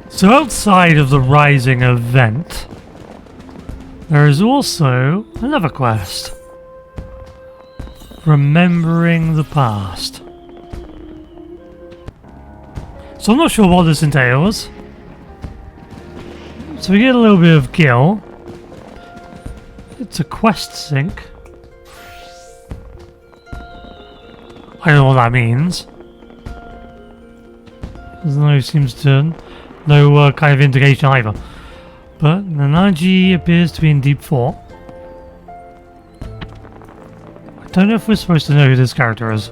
So outside of the Rising event, there is also another quest. Remembering the past. So I'm not sure what this entails. So we get a little bit of Gil. It's a quest sync. I don't know what that means. There's no kind of indication either. But Nanaji appears to be in deep thought. I don't know if we're supposed to know who this character is.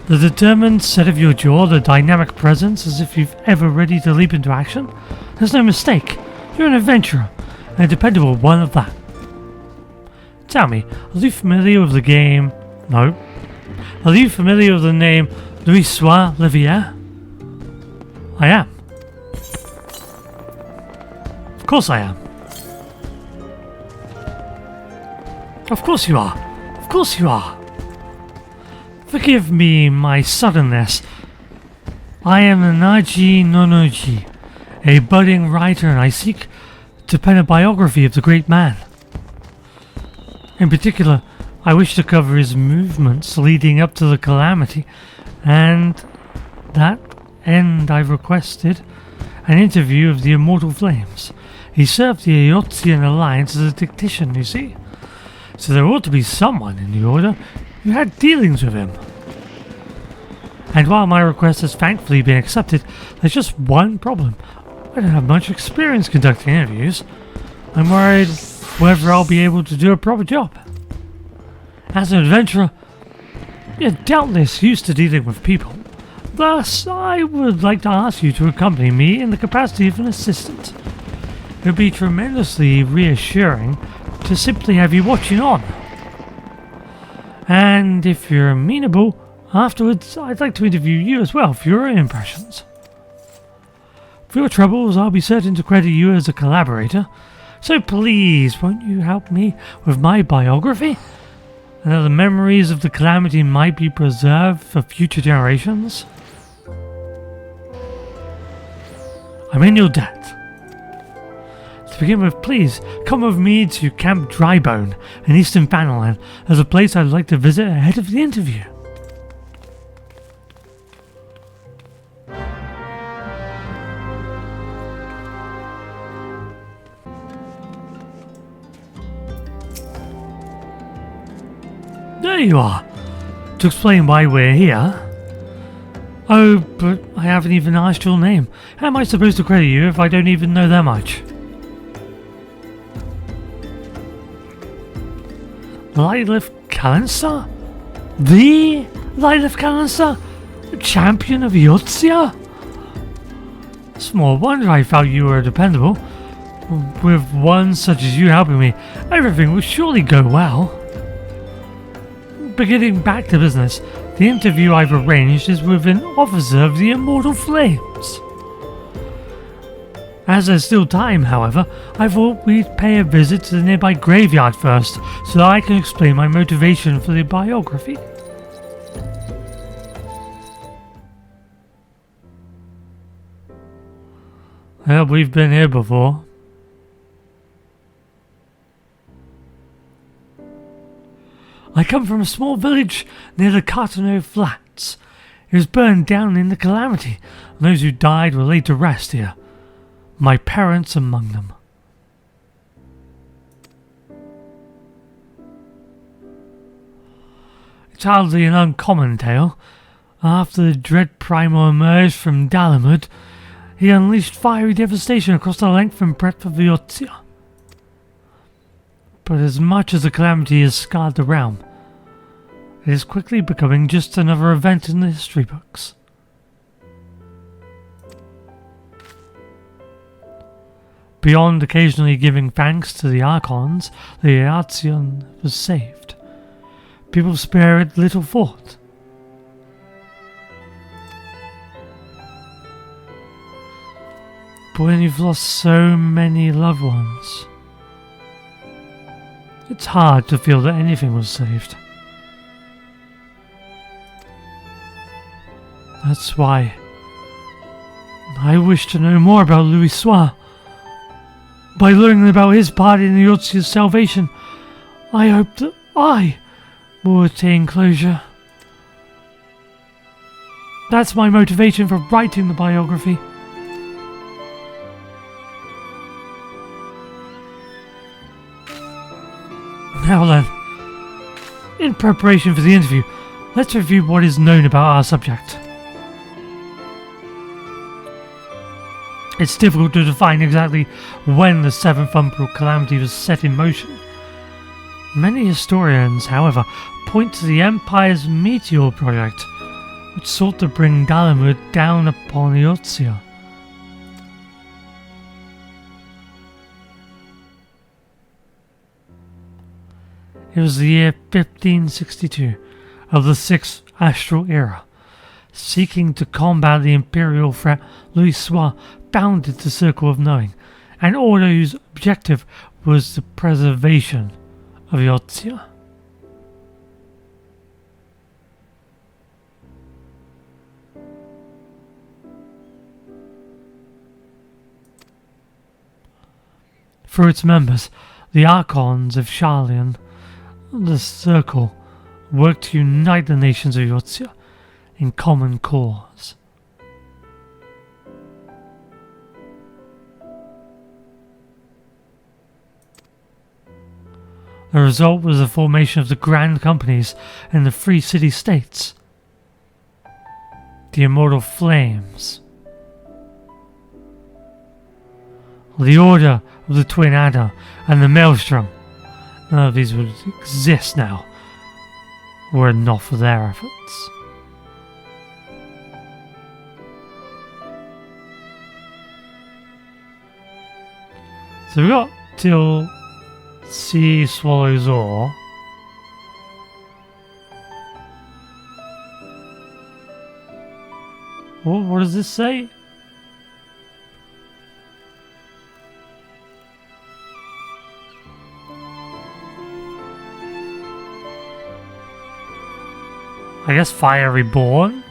The determined set of your jaw, the dynamic presence as if you're ever ready to leap into action. There's no mistake. You're an adventurer, and a dependable one of that. Tell me, are you familiar with the game? No. Are you familiar with the name Louis-Sois Levier? I am. Of course I am. Of course you are. Of course you are. Forgive me my suddenness. I am Nanaji Nonoji, a budding writer, and I seek to pen a biography of the great man. In particular, I wish to cover his movements leading up to the calamity, and that end I've requested an interview of the Immortal Flames. He served the Eorzean Alliance as a tactician, you see. So there ought to be someone in the Order who had dealings with him. And while my request has thankfully been accepted, there's just one problem. I don't have much experience conducting interviews. I'm worried whether I'll be able to do a proper job. As an adventurer, you're doubtless used to dealing with people. Thus, I would like to ask you to accompany me in the capacity of an assistant. It would be tremendously reassuring to simply have you watching on. And if you're amenable, afterwards I'd like to interview you as well for your own impressions. For your troubles, I'll be certain to credit you as a collaborator, so please won't you help me with my biography? And that the memories of the calamity might be preserved for future generations? I'm in your debt. To begin with, please come with me to Camp Drybone in Eastern Fanaland as a place I'd like to visit ahead of the interview. There you are. To explain why we're here. Oh, but I haven't even asked your name. How am I supposed to credit you if I don't even know that much? Lylith Callinstar? The Lylith Callinstar? The champion of Eorzea? Small wonder I felt you were dependable. With one such as you helping me, everything will surely go well. But getting back to business, the interview I've arranged is with an officer of the Immortal Flames. As there's still time, however, I thought we'd pay a visit to the nearby graveyard first, so that I can explain my motivation for the biography. Well, we've been here before. I come from a small village near the Cartoneau Flats. It was burned down in the calamity, and those who died were laid to rest here. My parents among them. It's hardly an uncommon tale. After the dread Primal emerged from Dalamud, he unleashed fiery devastation across the length and breadth of Eorzea. But as much as the calamity has scarred the realm, it is quickly becoming just another event in the history books. Beyond occasionally giving thanks to the Archons, the Eorzean was saved. People spare it little thought. But when you've lost so many loved ones, it's hard to feel that anything was saved. That's why I wish to know more about Louis Soir. By learning about his part in Eorzea's salvation, I hope that I will attain closure. That's my motivation for writing the biography. Now then, in preparation for the interview, let's review what is known about our subject. It's difficult to define exactly when the Seventh Umbral Calamity was set in motion. Many historians, however, point to the Empire's Meteor project, which sought to bring Dalamud down upon Eorzea. It was the year 1562 of the Sixth Astral Era. Seeking to combat the Imperial threat, Louis Soir founded the Circle of Knowing, an order whose objective was the preservation of Eorzea. Through its members, the Archons of Sharlayan, the Circle worked to unite the nations of Eorzea in common cause. The result was the formation of the Grand Companies and the Free City States, the Immortal Flames, the Order of the Twin Adder, and the Maelstrom. None of these would exist now were it not for their efforts. So we got till Sea Swallows Oar. What does this say? I guess Fire Reborn?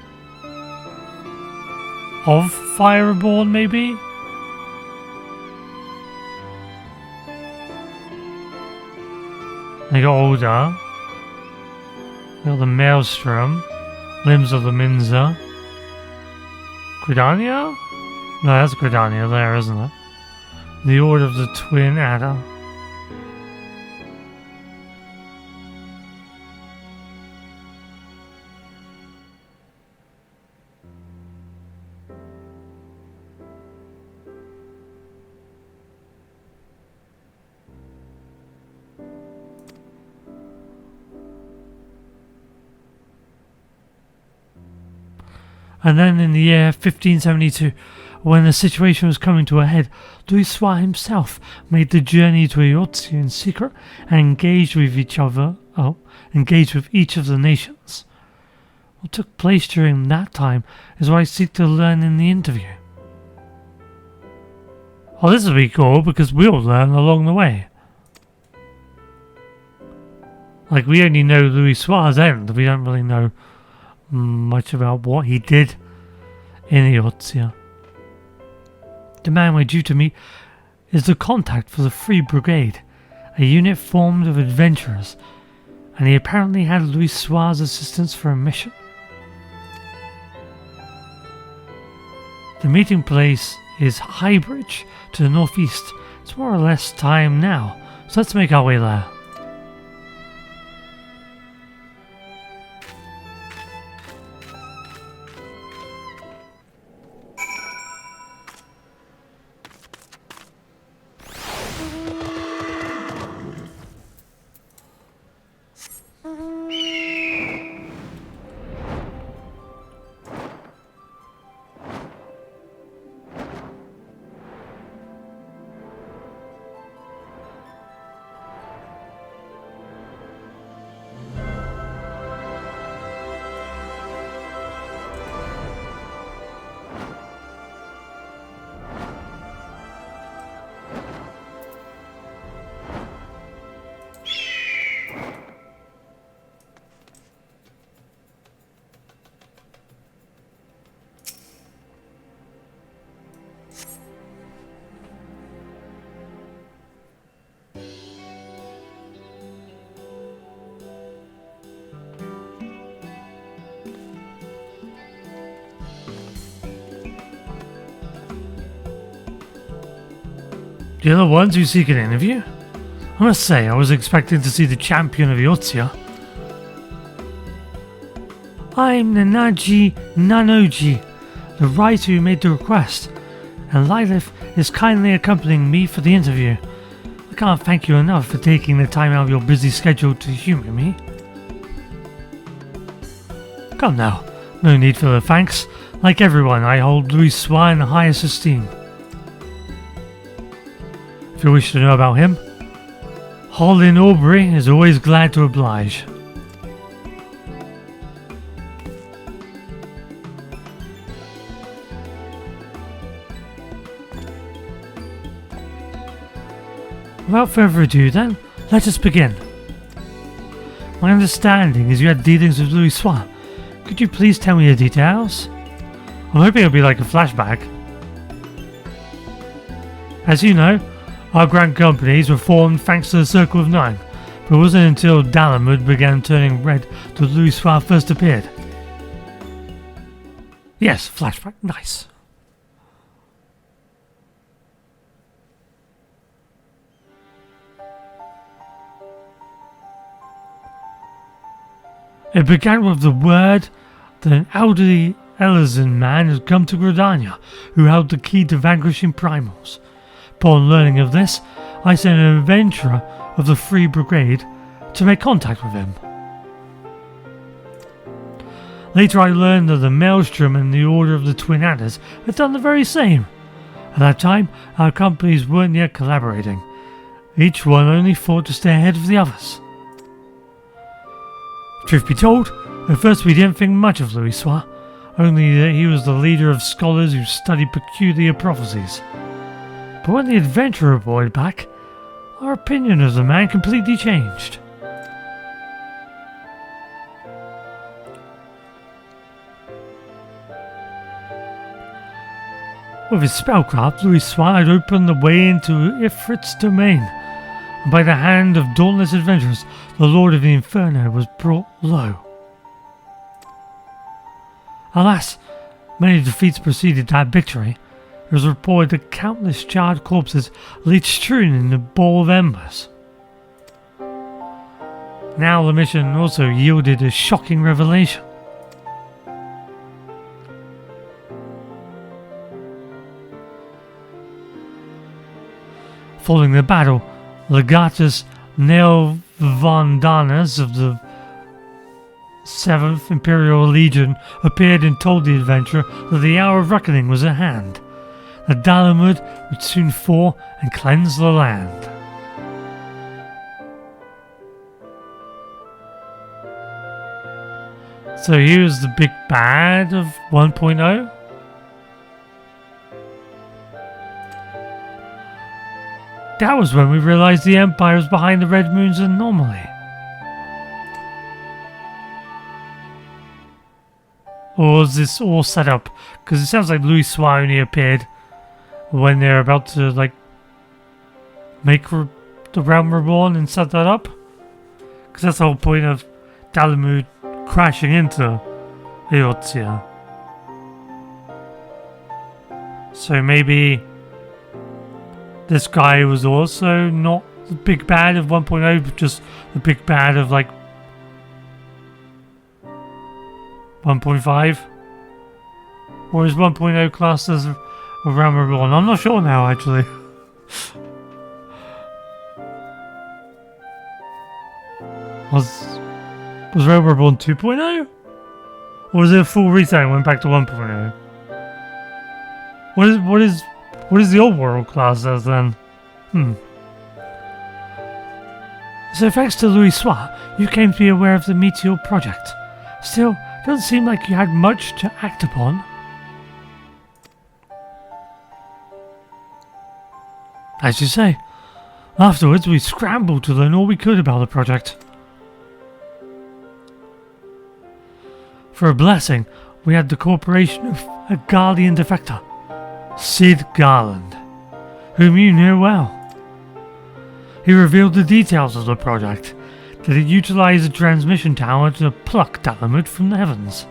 Of Fire Reborn, maybe? They got older. They got the Maelstrom. Limbs of the Minza. Gridania? No, that's Gridania there, isn't it? The Order of the Twin Adder. And then in the year 1572, when the situation was coming to a head, Louis Soir himself made the journey to Eorzea in secret and engaged with each of the nations. What took place during that time is what I seek to learn in the interview. Oh, this will be cool because we'll learn along the way. Like, we only know Louis Soir's end, we don't really know much about what he did in Eorzea. The man we're due to meet is the contact for the Free Brigade, a unit formed of adventurers, and he apparently had Louis Soir's assistance for a mission. The meeting place is Highbridge to the northeast. It's more or less time now, so let's make our way there. You're the ones who seek an interview? I must say, I was expecting to see the champion of Eorzea. I'm Nanaji Nanoji, the writer who made the request, and Lilith is kindly accompanying me for the interview. I can't thank you enough for taking the time out of your busy schedule to humour me. Come now, no need for the thanks. Like everyone, I hold Louis Soir in the highest esteem. If you wish to know about him, Holden Aubrey is always glad to oblige. Without further ado then, let us begin. My understanding is you had dealings with Louis Soir. Could you please tell me the details? I'm hoping it'll be like a flashback. As you know, our grand companies were formed thanks to the Circle of Nine, but it wasn't until Dalamud began turning red that Louis Soir first appeared. Yes, flashback, nice. It began with the word that an elderly Elizan man had come to Gridania, who held the key to vanquishing primals. Upon learning of this, I sent an adventurer of the Free Brigade to make contact with him. Later I learned that the Maelstrom and the Order of the Twin Adders had done the very same. At that time, our companies weren't yet collaborating. Each one only fought to stay ahead of the others. Truth be told, at first we didn't think much of Louis Soir, only that he was the leader of scholars who studied peculiar prophecies. But when the adventurer brought back, our opinion of the man completely changed. With his spellcraft, Louis Soir had opened the way into Ifrit's domain, and by the hand of dauntless adventurers, the Lord of the Inferno was brought low. Alas, many defeats preceded that victory. It was reported that countless charred corpses lay strewn in the bowl of embers. Now the mission also yielded a shocking revelation. Following the battle, Legatus Neelvandanas of the 7th Imperial Legion appeared and told the adventurer that the hour of reckoning was at hand. That Dalamud would soon fall and cleanse the land. So he was the big bad of 1.0? That was when we realized the Empire was behind the Red Moon's anomaly. Or was this all set up? Because it sounds like Louis Soir only appeared when they're about to, like, make the realm reborn and set that up. Because that's the whole point of Dalamud crashing into Eorzea. So maybe this guy was also not the big bad of 1.0, but just the big bad of, like, 1.5? Or is 1.0 classed as a realm reborn? I'm not sure now, actually. Was Realm Reborn 2.0? Or was it a full reset and went back to 1.0? What is the old world class as then? So thanks to Louis Soir, you came to be aware of the Meteor project. Still, it doesn't seem like you had much to act upon. As you say, afterwards we scrambled to learn all we could about the project. For a blessing, we had the cooperation of a Guardian defector, Sid Garland, whom you knew well. He revealed the details of the project, that it utilized a transmission tower to pluck Dalamud from the heavens,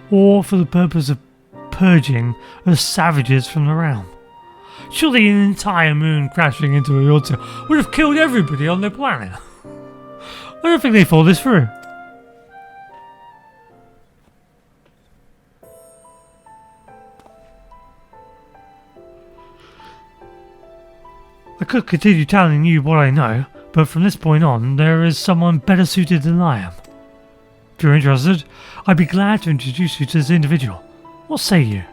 or for the purpose of purging the savages from the realm. Surely an entire moon crashing into Eorzea would have killed everybody on their planet. I don't think they thought this through. I could continue telling you what I know, but from this point on, there is someone better suited than I am. If you're interested, I'd be glad to introduce you to this individual. What say you?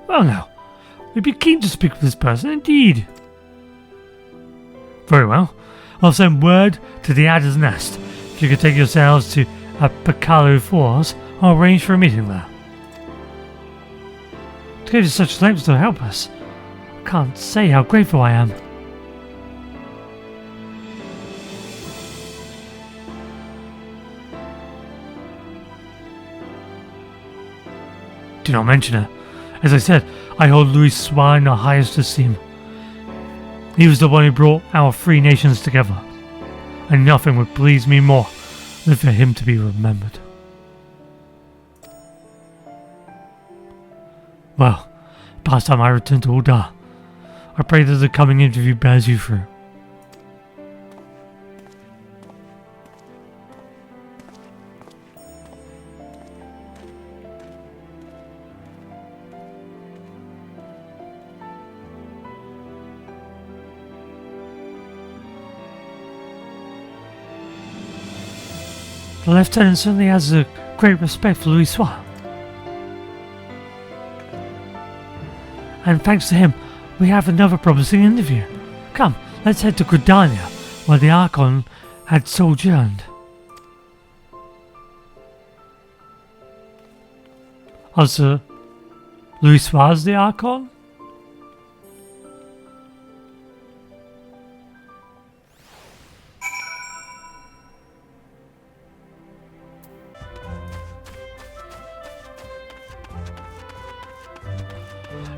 Well now, we'd be keen to speak with this person indeed. Very well. I'll send word to the Adder's Nest. If you could take yourselves to FFXIV, I'll arrange for a meeting there. To go to such lengths to help us, I can't say how grateful I am. Do not mention it. As I said, I hold Louis Soir in the highest esteem. He was the one who brought our three nations together, and nothing would please me more than for him to be remembered. Well, past time I return to Ul'dah, I pray that the coming interview bears you through. The Lieutenant certainly has a great respect for Louis Soir. And thanks to him, we have another promising interview. Come, let's head to Gridania, where the Archon had sojourned. Also, Louis Soir's the Archon?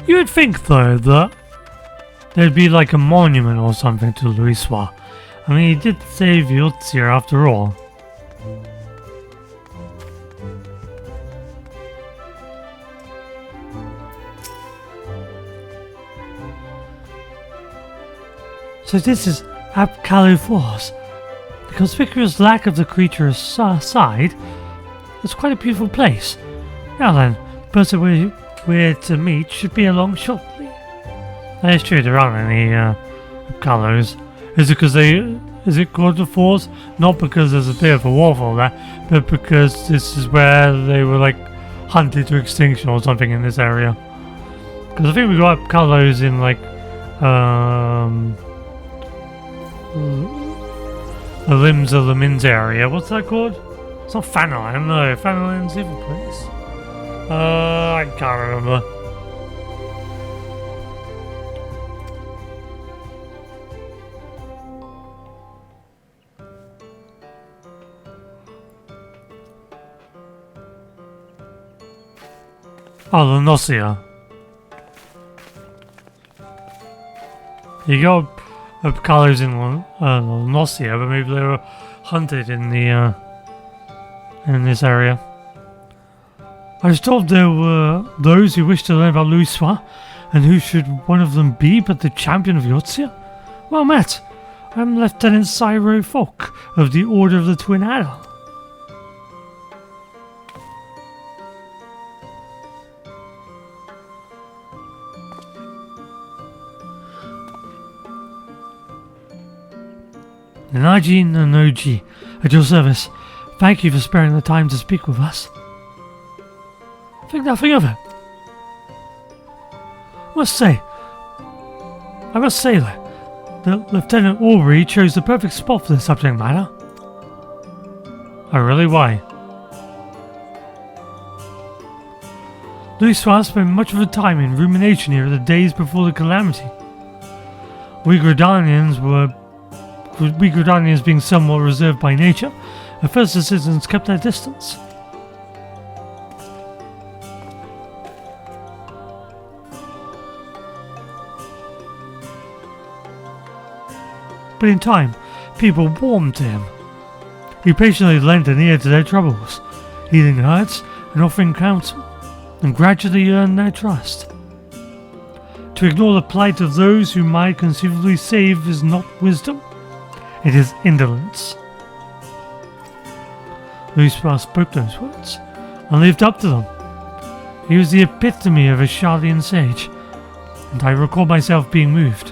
You would think, though, that there'd be like a monument or something to Louis Soir. I mean, he did save Eorzea after all. So this is FFXIV. The conspicuous lack of the creature aside, it's quite a beautiful place. Now then, the person we're to meet should be along shortly. That is true, there aren't any colours. Is it called the Force? Not because there's a bit of a waffle there, but because this is where they were like hunted to extinction or something in this area. Because I think we got colours in like the Limbs of the Min's area. What's that called? It's not Fanalan, no. Fanalan's the other place. I can't remember. Oh, the Eorzea. You got colours in Eorzea, but maybe they were hunted in the in this area. I was told there were those who wished to learn about Louis Soir, and who should one of them be but the champion of Eorzea? Well met. I'm Lieutenant Cyro Folk of the Order of the Twin Adder. Nanaji Nanoji, at your service. Thank you for sparing the time to speak with us. Think nothing of it. I must say that Lieutenant Aubrey chose the perfect spot for this subject matter. Oh really? Why? Louis Soir spent much of her time in rumination here the days before the calamity. We Gridanians being somewhat reserved by nature, at first the citizens kept their distance. But in time, people warmed to him. He patiently lent an ear to their troubles, healing hurts and offering counsel, and gradually earned their trust. To ignore the plight of those who might conceivably save is not wisdom, it is indolence. Louis spoke those words and lived up to them. He was the epitome of a Charlian sage, and I recall myself being moved.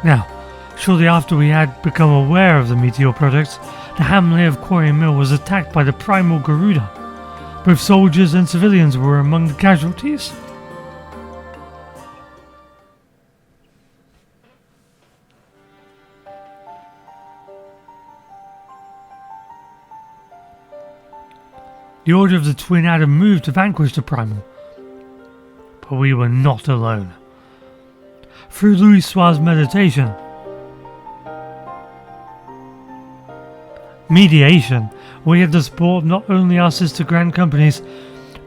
Now, shortly after we had become aware of the Meteor Project, the hamlet of Quarry Mill was attacked by the primal Garuda. Both soldiers and civilians were among the casualties. The Order of the Twin Adam moved to vanquish the primal, but we were not alone. Through Louis' meditation, mediation, we had the support of not only our sister grand companies,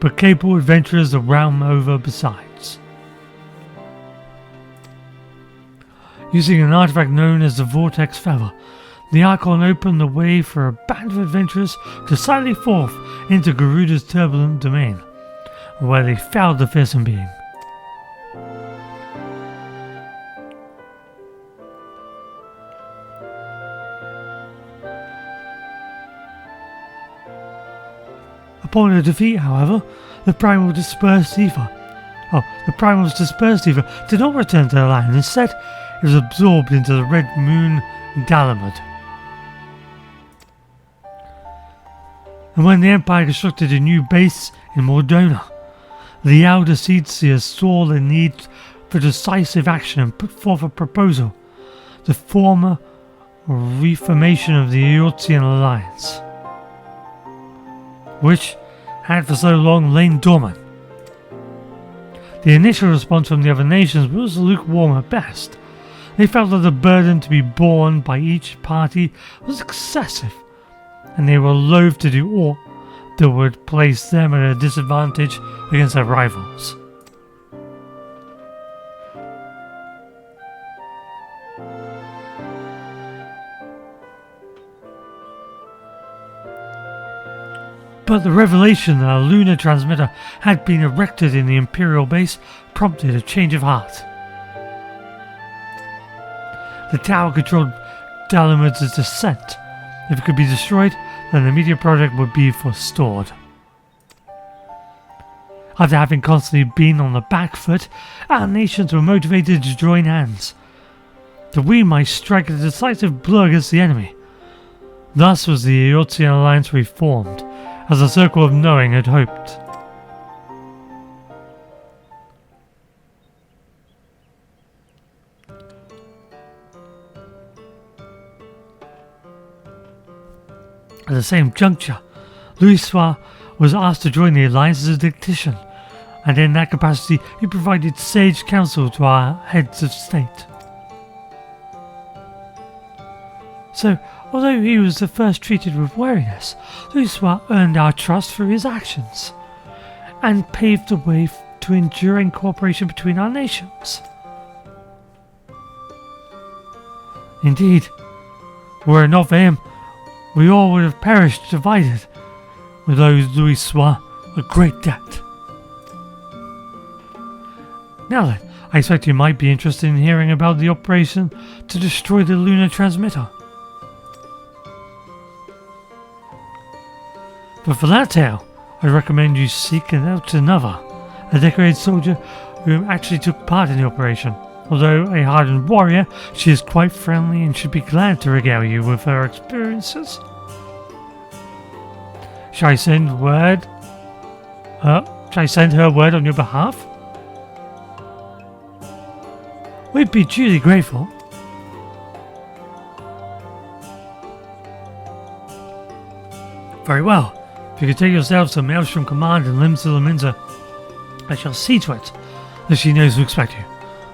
but capable adventurers the realm over besides. Using an artifact known as the Vortex Feather, the Archon opened the way for a band of adventurers to sally forth into Garuda's turbulent domain, where they fouled the fearsome being. Upon a defeat, however, the Primal's dispersed ether did not return to the land. Instead, it was absorbed into the Red Moon Dalamud. And when the Empire constructed a new base in Mordona, the Elder Seedseers saw the need for decisive action and put forth a proposal to form a reformation of the Eorzean Alliance, which had for so long lain dormant. The initial response from the other nations was lukewarm at best. They felt that the burden to be borne by each party was excessive, and they were loath to do aught that would place them at a disadvantage against their rivals. But the revelation that a lunar transmitter had been erected in the Imperial base prompted a change of heart. The tower controlled Dalamud's descent. If it could be destroyed, then the Meteor Project would be forestalled. After having constantly been on the back foot, our nations were motivated to join hands, that we might strike a decisive blow against the enemy. Thus was the Eorzean Alliance reformed, as the Circle of Knowing had hoped. At the same juncture, Louis was asked to join the Alliance as a tactician, and in that capacity he provided sage counsel to our heads of state. So, although he was the first treated with wariness, Louis earned our trust through his actions, and paved the way to enduring cooperation between our nations. Indeed, were it not for him, we all would have perished divided, with those Louis a great debt. Now then, I expect you might be interested in hearing about the operation to destroy the lunar transmitter. But for that tale, I recommend you seek out another, a decorated soldier who actually took part in the operation. Although a hardened warrior, she is quite friendly and should be glad to regale you with her experiences. Shall I send her word on your behalf? We'd be duly grateful. Very well. If you could take yourselves to Maelstrom Command and Limbs to the Minza, I shall see to it that she knows to expect you.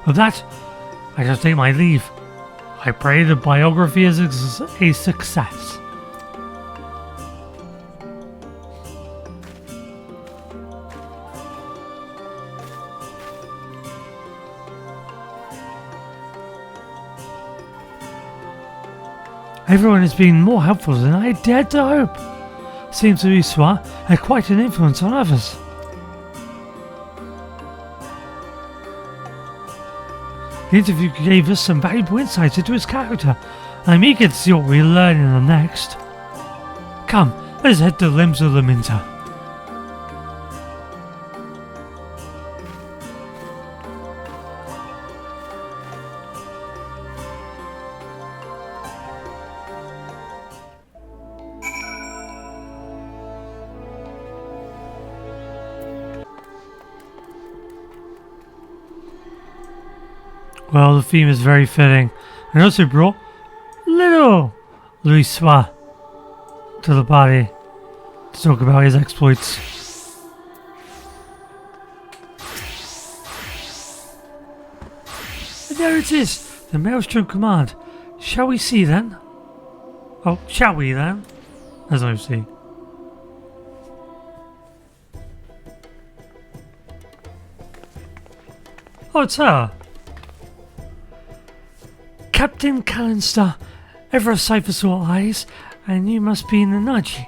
With that, I shall take my leave. I pray the biography is a success. Everyone has been more helpful than I dared to hope. Seems Eorzea had quite an influence on others. The interview gave us some valuable insights into his character. I'm eager to see what we learn in the next. Come, let's head to Limbs of the Minter. Well, the theme is very fitting. And also brought little Eorzea to the party to talk about his exploits. And there it is, the Maelstrom Command. Shall we see then? Oh, shall we then? As I see. Oh, it's her. Captain Callister, ever a sight for sore eyes, and you must be in the Nudgy.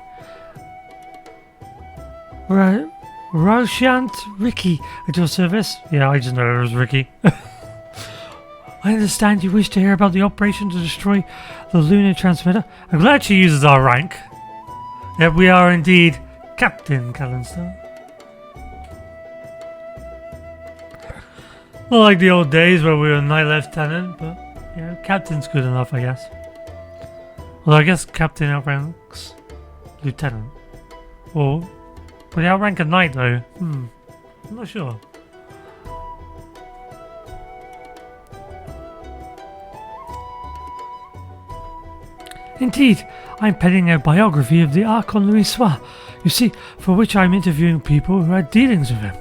Roshant Ricky at your service. Yeah, I just know it was Ricky. I understand you wish to hear about the operation to destroy the lunar transmitter. I'm glad she uses our rank. Yep, we are indeed Captain Callister. Not like the old days where we were Knight Lieutenant, but yeah, Captain's good enough, I guess. Well, I guess Captain outranks Lieutenant. Or would he outrank a Knight though? I'm not sure. Indeed, I'm penning a biography of the Archon Eorzea, you see, for which I'm interviewing people who had dealings with him.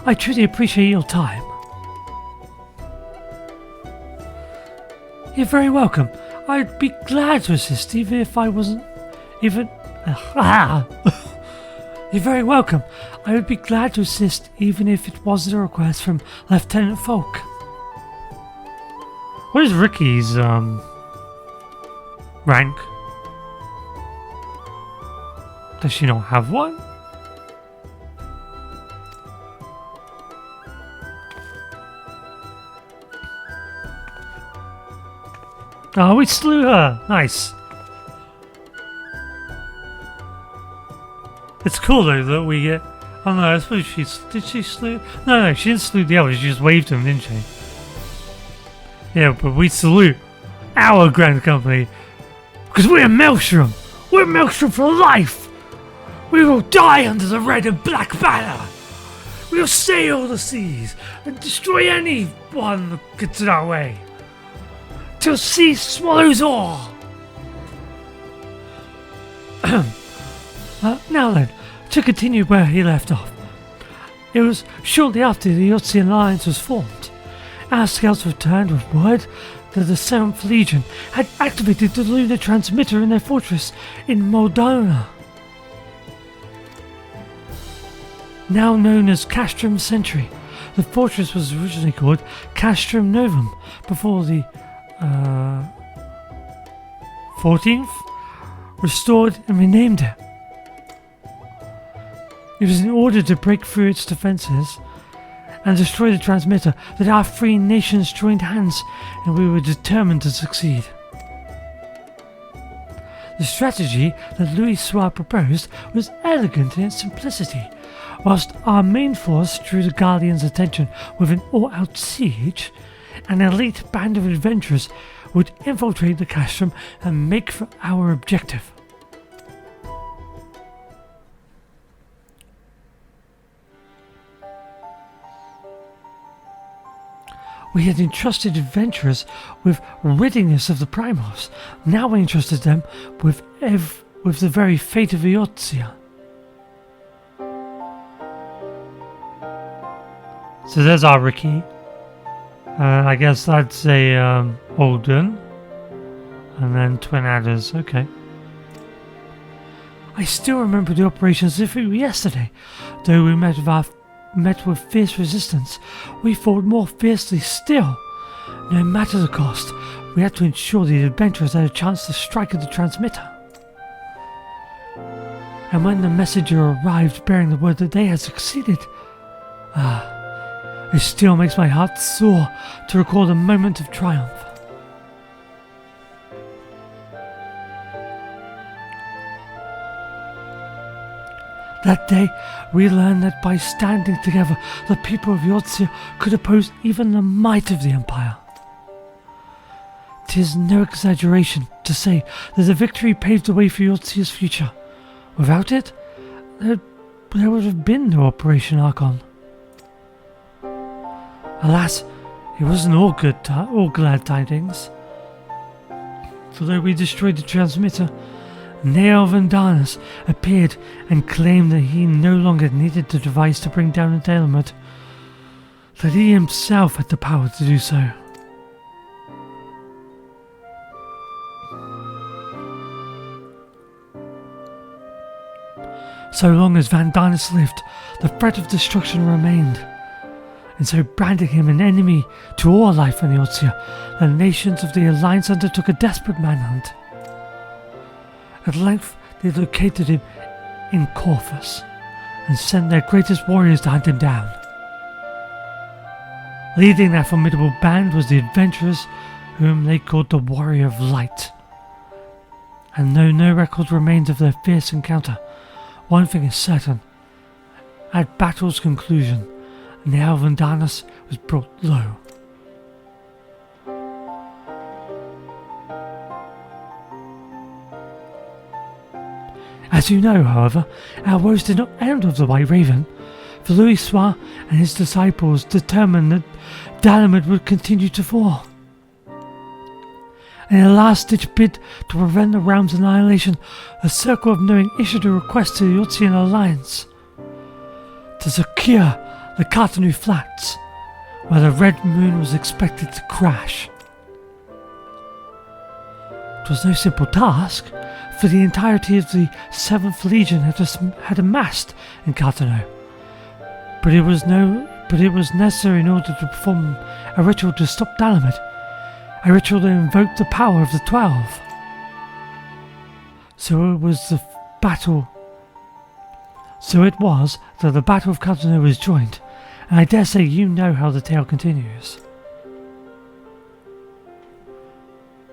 I truly appreciate your time. You're very welcome. I'd be glad to assist, even if I wasn't... You're very welcome. I would be glad to assist, even if it wasn't a request from Lieutenant Folk. What is Ricky's, rank? Does she not have one? Oh, we slew her! Nice. It's cool though that we get... Oh no, I suppose did she slew... No, she didn't slew the others, she just waved them, didn't she? Yeah, but we salute our Grand Company. Because we're Maelstrom! We're Maelstrom for life! We will die under the red and black banner! We will sail the seas and destroy anyone that gets in our way! Till sea swallows all! Now then, to continue where he left off. It was shortly after the Eorzea Alliance was formed. Our scouts returned with word that the 7th Legion had activated the lunar transmitter in their fortress in Moldona. Now known as Castrum Sentry, the fortress was originally called Castrum Novum before the 14th restored and renamed it. It was in order to break through its defences and destroy the transmitter that our three nations joined hands, and we were determined to succeed. The strategy that Eorzea proposed was elegant in its simplicity. Whilst our main force drew the Guardians' attention with an all-out siege, an elite band of adventurers would infiltrate the castrum and make for our objective. We had entrusted adventurers with ridding us of the primals. Now we entrusted them with the very fate of Eorzea. So there's our Ricky. I guess I'd say Alden. And then Twin Adders. Okay. I still remember the operation as if it were yesterday. Though we met with fierce resistance, we fought more fiercely still. No matter the cost, we had to ensure the adventurers had a chance to strike at the transmitter. and when the messenger arrived bearing the word that they had succeeded, it still makes my heart soar to recall the moment of triumph. That day, we learned that by standing together, the people of Eorzea could oppose even the might of the Empire. 'Tis no exaggeration to say that the victory paved the way for Eorzea's future. Without it, there would have been no Operation Archon. Alas, it wasn't all glad tidings. For though we destroyed the transmitter, Neil Vandanas appeared and claimed that he no longer needed the device to bring down the element, that he himself had the power to do so. So long as Vandanas lived, the threat of destruction remained, and so branding him an enemy to all life in Eorzea, the nations of the Alliance undertook a desperate manhunt. At length, they located him in Corvus and sent their greatest warriors to hunt him down. Leading that formidable band was the adventurers whom they called the Warrior of Light. And though no record remains of their fierce encounter, one thing is certain. At battle's conclusion, Neil Vandanas was brought low. As you know, however, our woes did not end with the White Raven, for Louis Soir and his disciples determined that Dalamud would continue to fall. In a last-ditch bid to prevent the realm's annihilation, the Circle of Knowing issued a request to the Eorzean Alliance to secure the Cartanu Flats, where the Red Moon was expected to crash. It was no simple task, for the entirety of the 7th Legion had amassed in Cartanu, but it was necessary in order to perform a ritual to stop Dalamud, a ritual that invoked the power of the 12. So it was that the Battle of Cartanu was joined, and I dare say you know how the tale continues.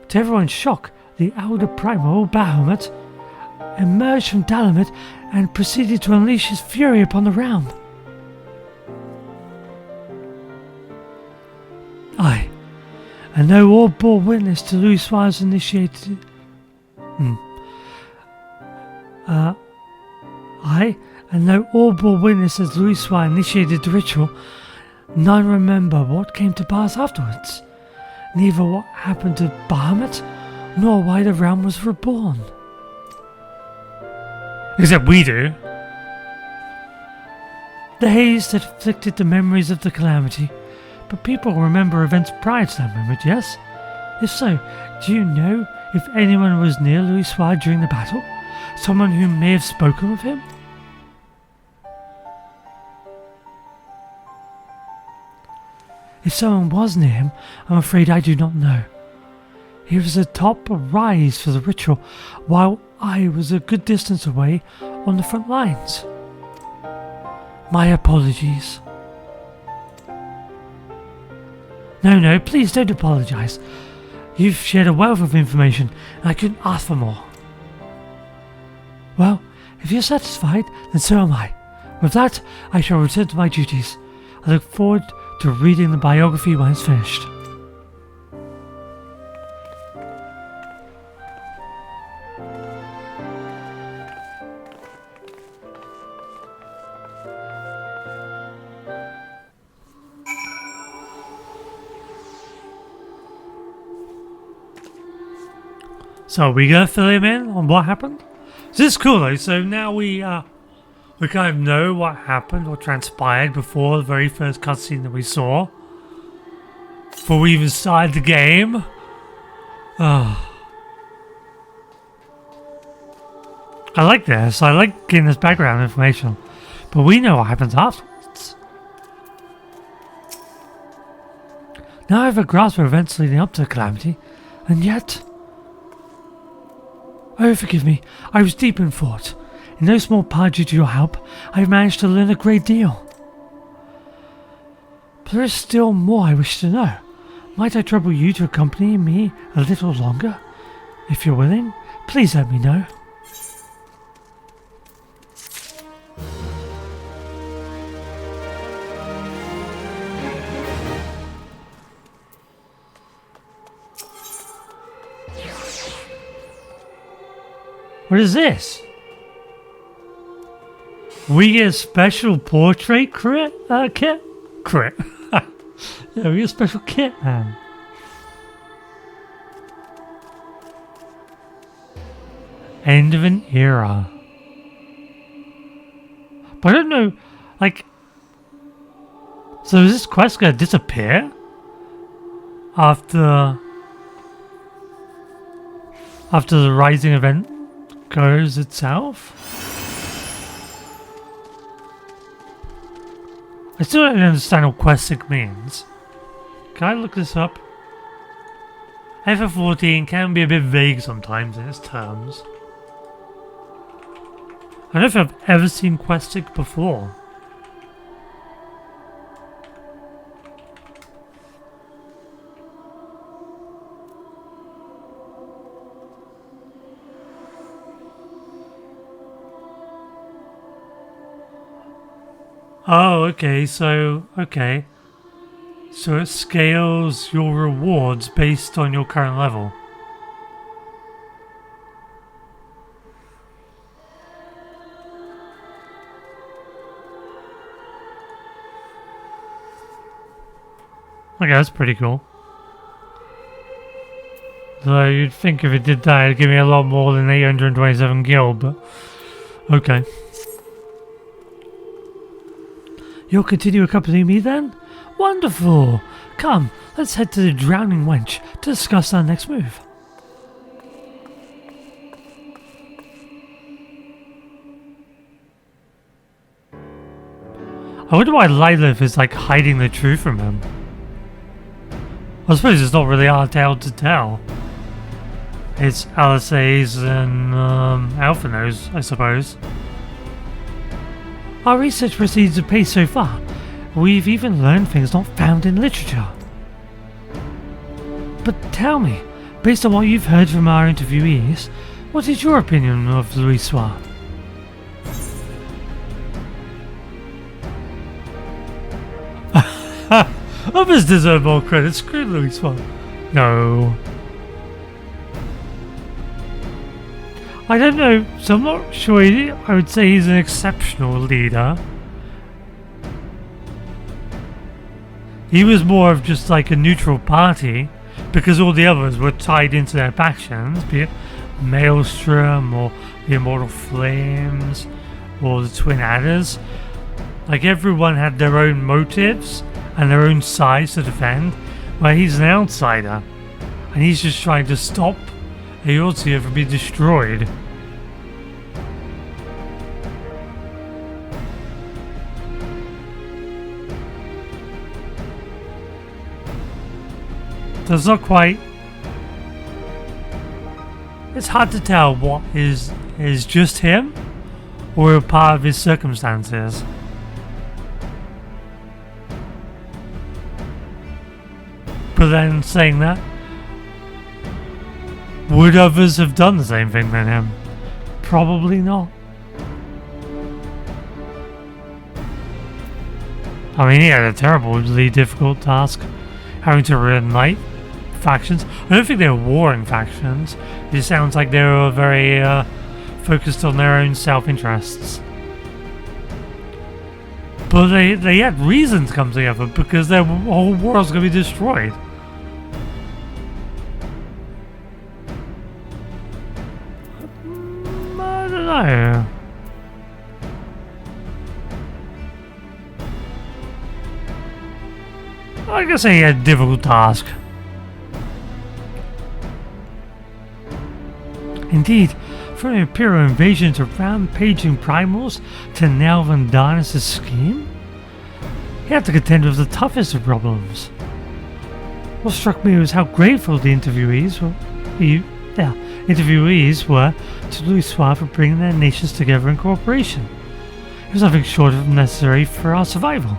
To everyone's shock, the Elder Primal Bahamut emerged from Dalamud and proceeded to unleash his fury upon the realm. I, and though all bore witness to Louis Soir's initiated... and though all bore witness as Louis Soir initiated the ritual, none remember what came to pass afterwards, neither what happened to Bahamut, nor why the realm was reborn. Except we do. The haze that afflicted the memories of the calamity, but people remember events prior to that moment, yes? If so, do you know if anyone was near Louis Soir during the battle? Someone who may have spoken with him? If someone was near him, I'm afraid I do not know. He was atop a rise for the ritual, while I was a good distance away on the front lines. My apologies. No, please don't apologize. You've shared a wealth of information, and I couldn't ask for more. Well, if you're satisfied, then so am I. With that, I shall return to my duties. I look forward to reading the biography when it's finished. So we gonna fill him in on what happened? So this is cool though. So now we kind of know what happened or transpired before the very first cutscene that we saw. Before we even started the game. I like this. I like getting this background information. But we know what happens afterwards. Now I have a grasp of events leading up to the calamity, and yet... Oh, forgive me, I was deep in thought. In no small part due to your help, I have managed to learn a great deal. But there is still more I wish to know. Might I trouble you to accompany me a little longer? If you're willing, please let me know. What is this? We get a special portrait kit? Crit. Yeah, we get a special kit, man. End of an era. But I don't know, like... So is this quest gonna disappear? After the rising event goes itself? I still don't understand what questing means. Can I look this up? FF14 can be a bit vague sometimes in its terms. I don't know if I've ever seen questing before. Oh, okay, so it scales your rewards based on your current level. Okay, that's pretty cool. So you'd think if it did that, it'd give me a lot more than 827 gil, but okay. You'll continue accompanying me then? Wonderful! Come, let's head to the Drowning Wench to discuss our next move. I wonder why Lilith is like hiding the truth from him. I suppose it's not really our tale to tell. It's Alice's and Alphino's, I suppose. Our research proceeds at pace so far. We've even learned things not found in literature. But tell me, based on what you've heard from our interviewees, what is your opinion of Louis Soir? Others deserve more credit. Screw Louis Soir. No. I don't know, so I'm not sure I would say he's an exceptional leader. He was more of just like a neutral party, because all the others were tied into their factions, be it Maelstrom or the Immortal Flames or the Twin Adders. Like everyone had their own motives and their own sides to defend, where he's an outsider and he's just trying to stop Eorzea from being destroyed. So it's not quite... It's hard to tell what is just him or a part of his circumstances. But then saying that, would others have done the same thing than him? Probably not. I mean, he had a terribly difficult task, having to reunite factions. I don't think they were warring factions. It sounds like they were very focused on their own self-interests. But they had reason to come together because their whole world's going to be destroyed. I don't know. I guess he had a difficult task. Indeed, from the Imperial invasion to rampaging primals to now Vandanis' scheme, he had to contend with the toughest of problems. What struck me was how grateful the interviewees Interviewees were to Louisoix for bringing their nations together in cooperation. It was nothing short of necessary for our survival.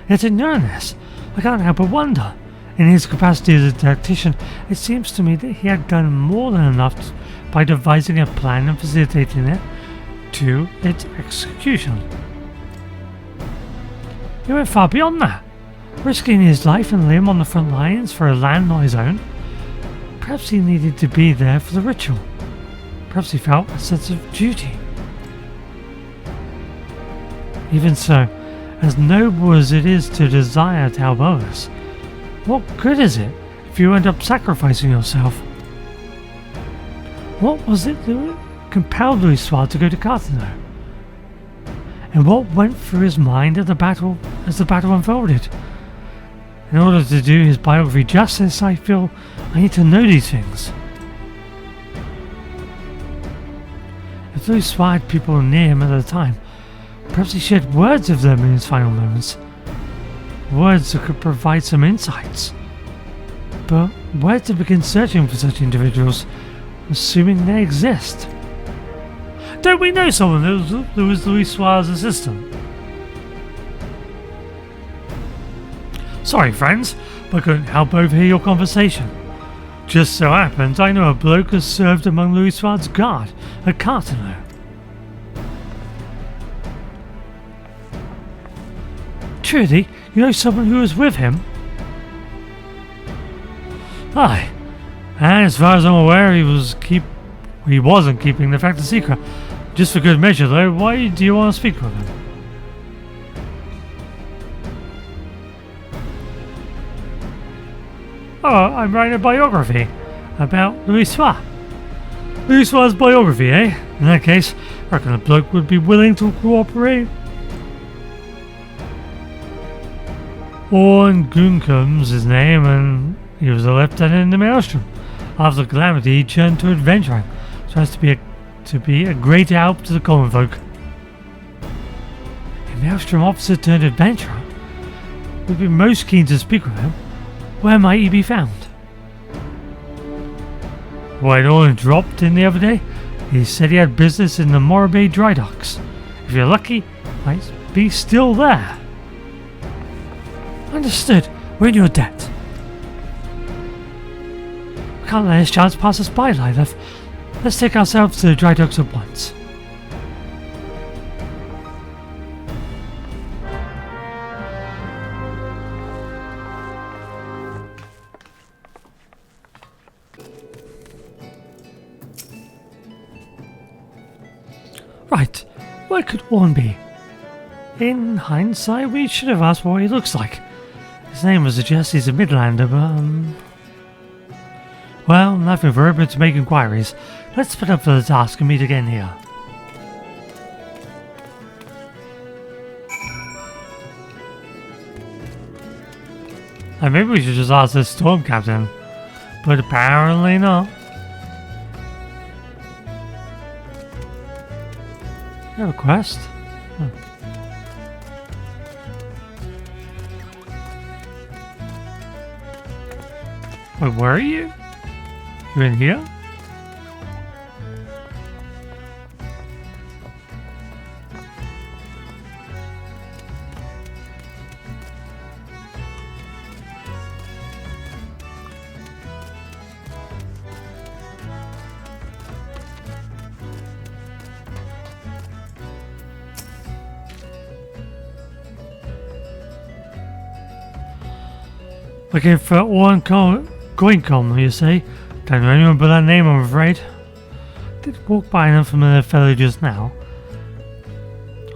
Yet in knowing this, I can't help but wonder. In his capacity as a tactician, it seems to me that he had done more than enough by devising a plan and facilitating it to its execution. He went far beyond that, risking his life and limb on the front lines for a land not his own. Perhaps he needed to be there for the ritual. Perhaps he felt a sense of duty. Even so, as noble as it is to desire to help others, what good is it if you end up sacrificing yourself? What was it that compelled Louisoix to go to Carthano? And what went through his mind as the battle unfolded? In order to do his biography justice, I feel I need to know these things. If Louisoix had people near him at the time, perhaps he shared words of them in his final moments. Words that could provide some insights. But where to begin searching for such individuals, assuming they exist? Don't we know someone that was Louisoix's assistant? Sorry friends, but I couldn't help overhear your conversation. Just so happens I know a bloke who served among Louisoix's guard at Carthano. Truly, you know someone who was with him? Aye, and as far as I'm aware, he wasn't keeping the fact a secret. Just for good measure, though, why do you want to speak with him? Oh, I'm writing a biography about Louisoix. Louisoix's biography, eh? In that case, I reckon the bloke would be willing to cooperate. Orn Gunkum's his name, and he was a lieutenant in the Maelstrom. After Calamity, he turned to adventuring, so as to be a great help to the common folk. A Maelstrom officer turned adventurer? We'd be most keen to speak with him. Where might he be found? When Orn dropped in the other day, he said he had business in the Morabay dry docks. If you're lucky, he might be still there. Understood. We're in your debt. We can't let this chance pass us by, Lilith. Let's take ourselves to the dry docks at once. Right. Where could Orn be? In hindsight, we should have asked what he looks like. His name would suggest he's a Midlander, but well, nothing for open to make inquiries. Let's split up for the task and meet again here. Maybe we should just ask the storm captain, but apparently not. You have a quest? Huh. Wait, where are you? You're in here? Looking for Orn Goincom, you say? Don't know anyone but that name, I'm afraid. Did walk by an unfamiliar fellow just now.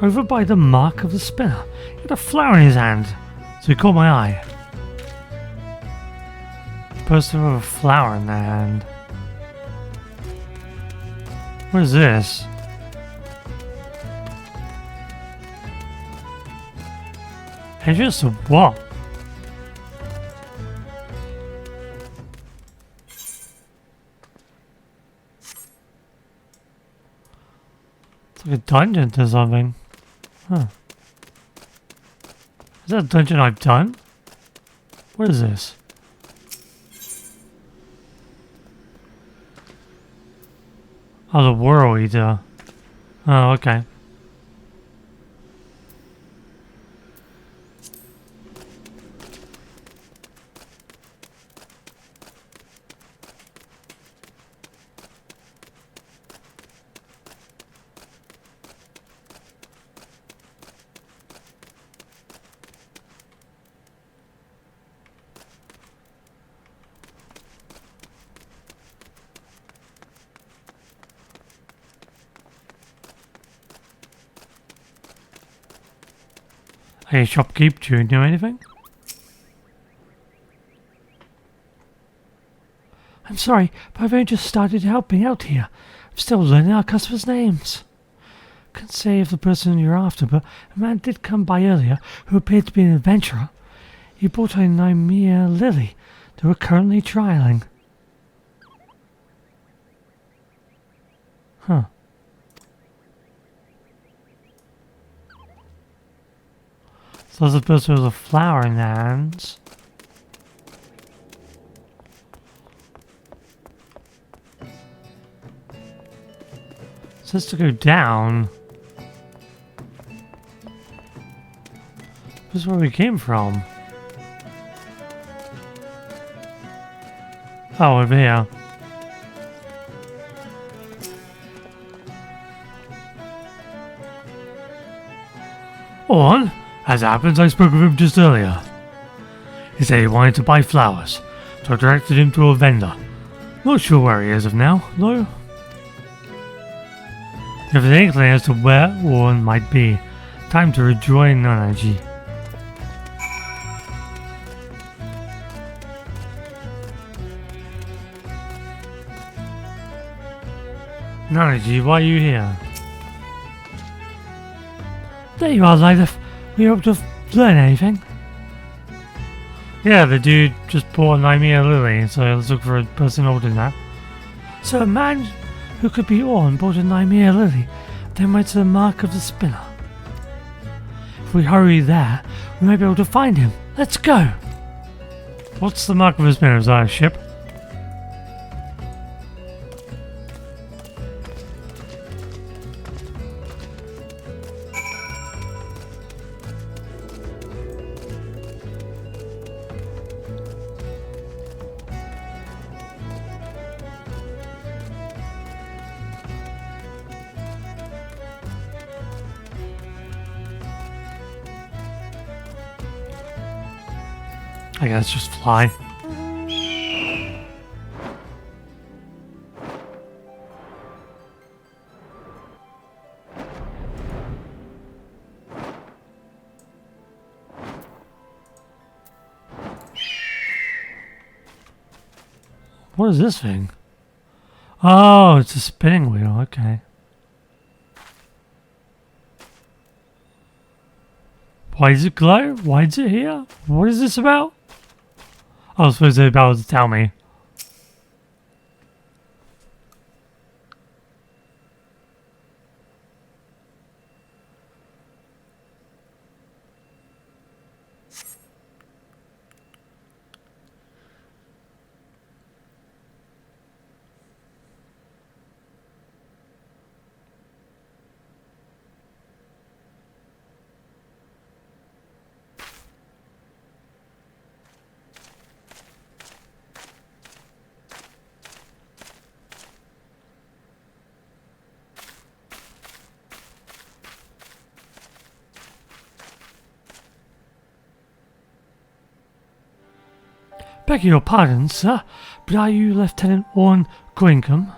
Over by the mark of the spinner. He had a flower in his hand, so he caught my eye. A person with a flower in their hand. What is this? Entrance to what? Like a dungeon or something. Huh. Is that a dungeon I've done? What is this? Oh, the World Eater. Oh, okay. Hey, shopkeep, do you know anything? I'm sorry, but I've only just started helping out here. I'm still learning our customers' names. Couldn't say if the person you're after, but a man did come by earlier who appeared to be an adventurer. He brought a Nymea lily that we're currently trialing. Huh. So there's a person with a flower in their hands. It says to go down. This is where we came from. Oh, over here. On? As it happens, I spoke with him just earlier. He said he wanted to buy flowers, so I directed him to a vendor. Not sure where he is of now, though. If an inkling as to where one might be, time to rejoin Nanaji. Nanaji, why are you here? There you are, Lilith. We hope to learn anything. Yeah, the dude just bought a Nymea lily, so let's look for a person older than that. So a man who could be Orn bought a Nymea lily, then went to the mark of the spinner. If we hurry there, we might be able to find him. Let's go! What's the mark of the spinner? Is that a ship? I guess just fly. What is this thing? Oh, it's a spinning wheel, okay. Why does it glow? Why is it here? What is this about? I was supposed to be able to tell me. Beg your pardon, sir, but are you Lieutenant Orn Goingham?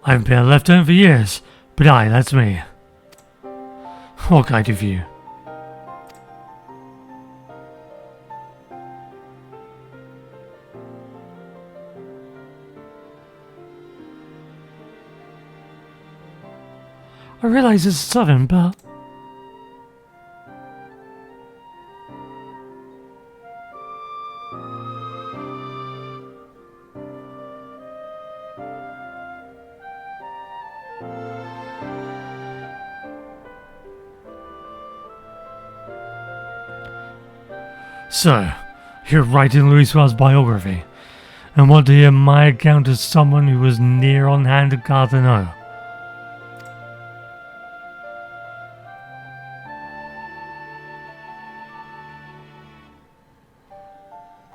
I haven't been a lieutenant for years, but aye, that's me. What can I do for you? I realize it's sudden, but... So, you're writing Louis Suarez's biography. and want to hear my account as someone who was near on hand at Carthano.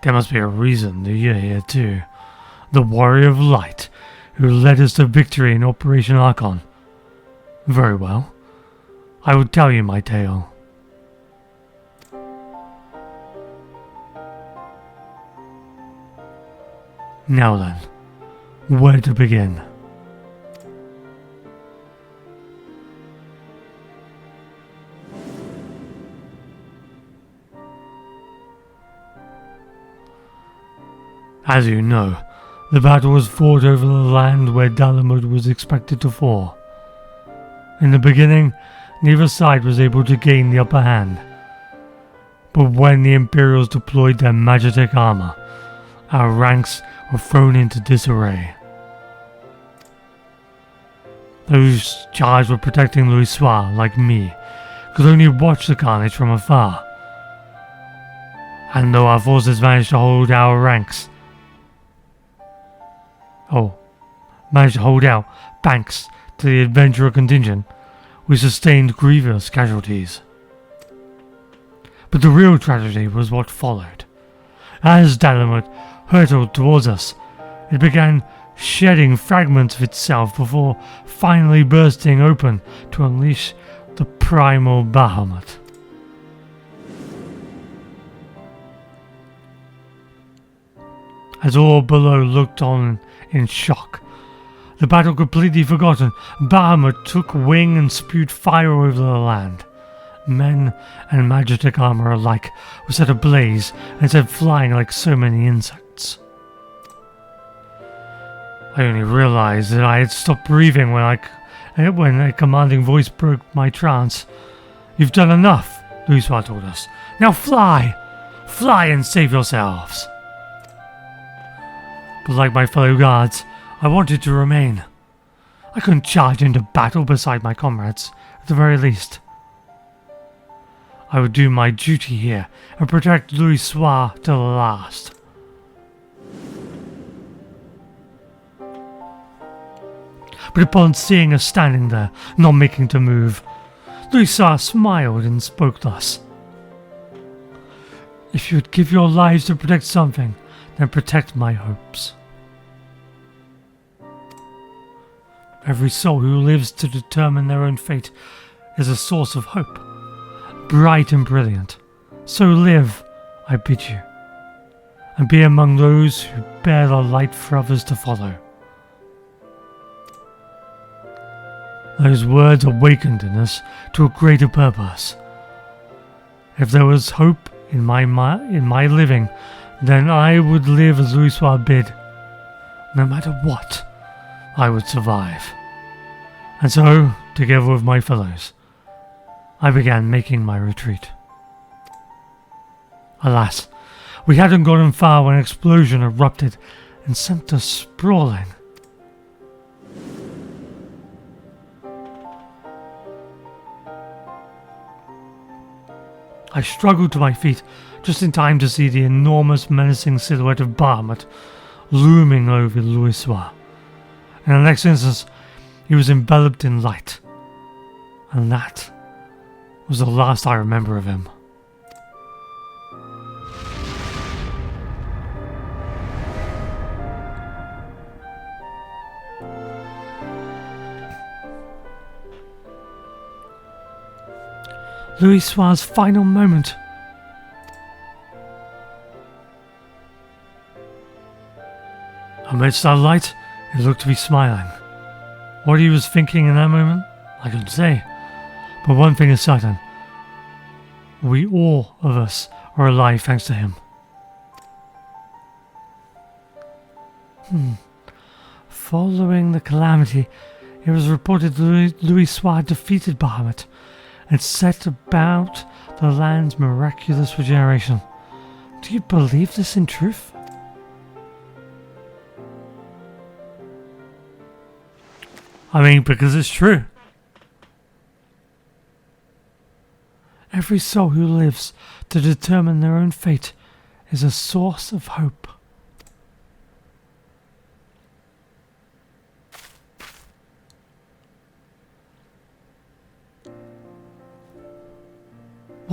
There must be a reason that you're here too. The Warrior of Light, who led us to victory in Operation Archon. Very well. I will tell you my tale. Now then, where to begin? As you know, the battle was fought over the land where Dalamud was expected to fall. In the beginning, neither side was able to gain the upper hand. But when the Imperials deployed their magitek armor, our ranks were thrown into disarray. Those charged with protecting Louisoix, like me, could only watch the carnage from afar. And though our forces managed to hold our ranks, thanks to the adventurer contingent, we sustained grievous casualties. But the real tragedy was what followed. As Dalamud hurtled towards us, it began shedding fragments of itself before finally bursting open to unleash the primal Bahamut. As all below looked on in shock, the battle completely forgotten, Bahamut took wing and spewed fire over the land. Men and magitek armor alike were set ablaze and sent flying like so many insects. I only realized that I had stopped breathing when a commanding voice broke my trance. "You've done enough," Louisoix told us. "Now fly! Fly and save yourselves!" But like my fellow guards, I wanted to remain. I couldn't charge into battle beside my comrades, at the very least. I would do my duty here and protect Louisoix to the last. But upon seeing us standing there, not making to move, Louisoix smiled and spoke thus. "If you would give your lives to protect something, then protect my hopes. Every soul who lives to determine their own fate is a source of hope, bright and brilliant. So live, I bid you, and be among those who bear the light for others to follow." Those words awakened in us to a greater purpose. If there was hope in my living, then I would live as Louisoix bid. No matter what, I would survive. And so, together with my fellows, I began making my retreat. Alas, we hadn't gotten far when an explosion erupted and sent us sprawling. I struggled to my feet just in time to see the enormous menacing silhouette of Bahamut looming over Louisoix. In the next instant, he was enveloped in light, and that was the last I remember of him. Louisoix's final moment. Amidst that light, he looked to be smiling. What he was thinking in that moment, I couldn't say. But one thing is certain. We all of us are alive thanks to him. Following the calamity, it was reported that Louisoix defeated Bahamut and set about the land's miraculous regeneration. Do you believe this in truth? I mean, because it's true. Every soul who lives to determine their own fate is a source of hope.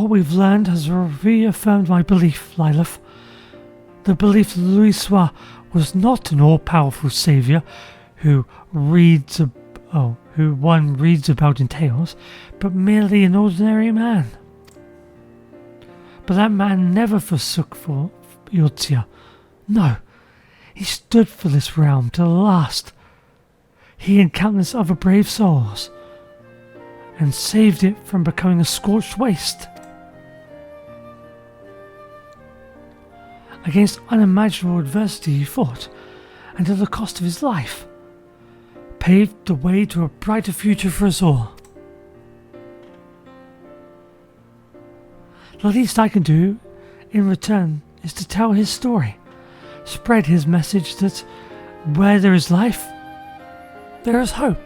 What we've learned has reaffirmed my belief, Lilith. The belief that Louisoix was not an all-powerful saviour who one reads about in tales, but merely an ordinary man. But that man never forsook for Eorzea. No, he stood for this realm to the last. He and countless other brave souls, and saved it from becoming a scorched waste. Against unimaginable adversity he fought, and at the cost of his life, paved the way to a brighter future for us all. The least I can do in return is to tell his story, spread his message that where there is life, there is hope.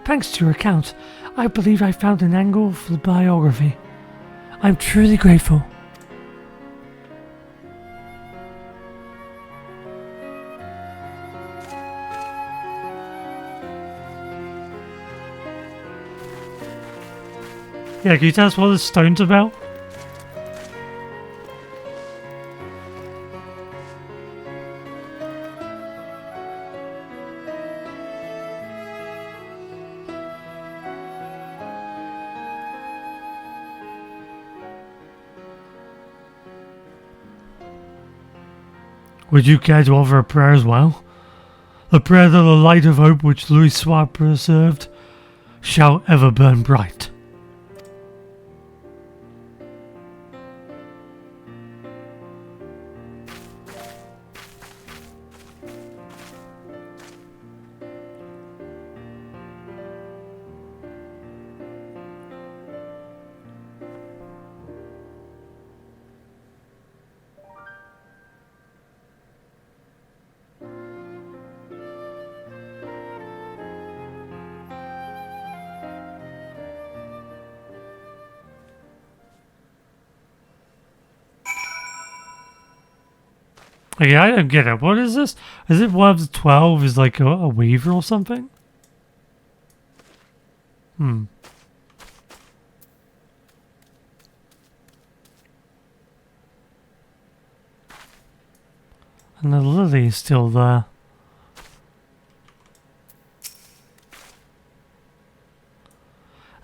Thanks to your account, I believe I found an angle for the biography. I'm truly grateful. Yeah, can you tell us what this stone's about? Would you care to offer a prayer as well? The prayer that the light of hope which Louisoix preserved shall ever burn bright. Okay, I don't get it. What is this? Is it one of the 12 is like a weaver or something? And the lily is still there.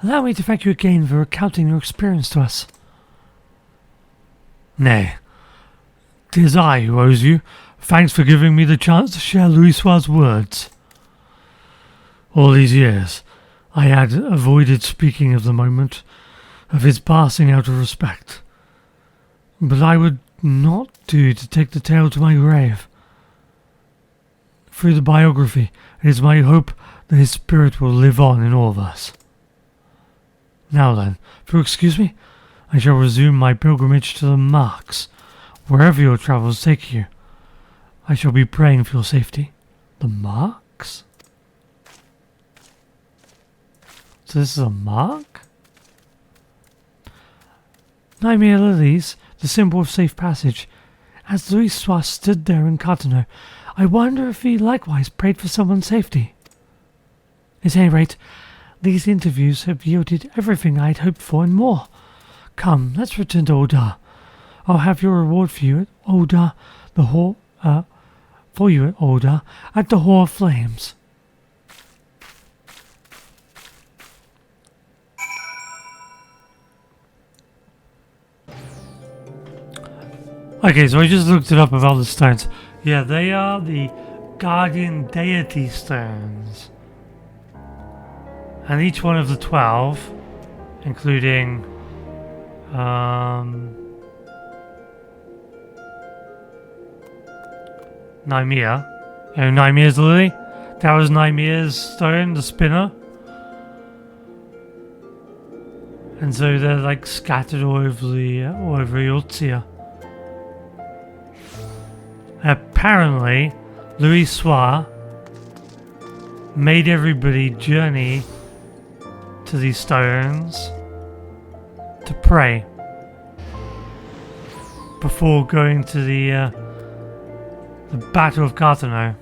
Allow me to thank you again for recounting your experience to us. Nay. 'Tis I who owes you. Thanks for giving me the chance to share Louisoix's words. All these years, I had avoided speaking of the moment of his passing out of respect. But I would not do to take the tale to my grave. Through the biography, it is my hope that his spirit will live on in all of us. Now then, if you'll excuse me, I shall resume my pilgrimage to the marks. Wherever your travels take you, I shall be praying for your safety. The marks? So this is a mark? Nymea lilies, the symbol of safe passage. As Louisoix stood there in Cartano, I wonder if he likewise prayed for someone's safety. At any rate, these interviews have yielded everything I had hoped for and more. Come, let's return to Oda. I'll have your reward for you at Oda, the Hall, for you at Oda, at the Hall of Flames. Okay, so I just looked it up about the stones. Yeah, they are the Guardian Deity stones. And each one of the 12, including, Nymea. Oh, Nymea's lily. That was Nymea's stone, the spinner. And so they're like scattered all over Eorzea. Apparently, Louisoix made everybody journey to these stones to pray before going to the The Battle of Carthano.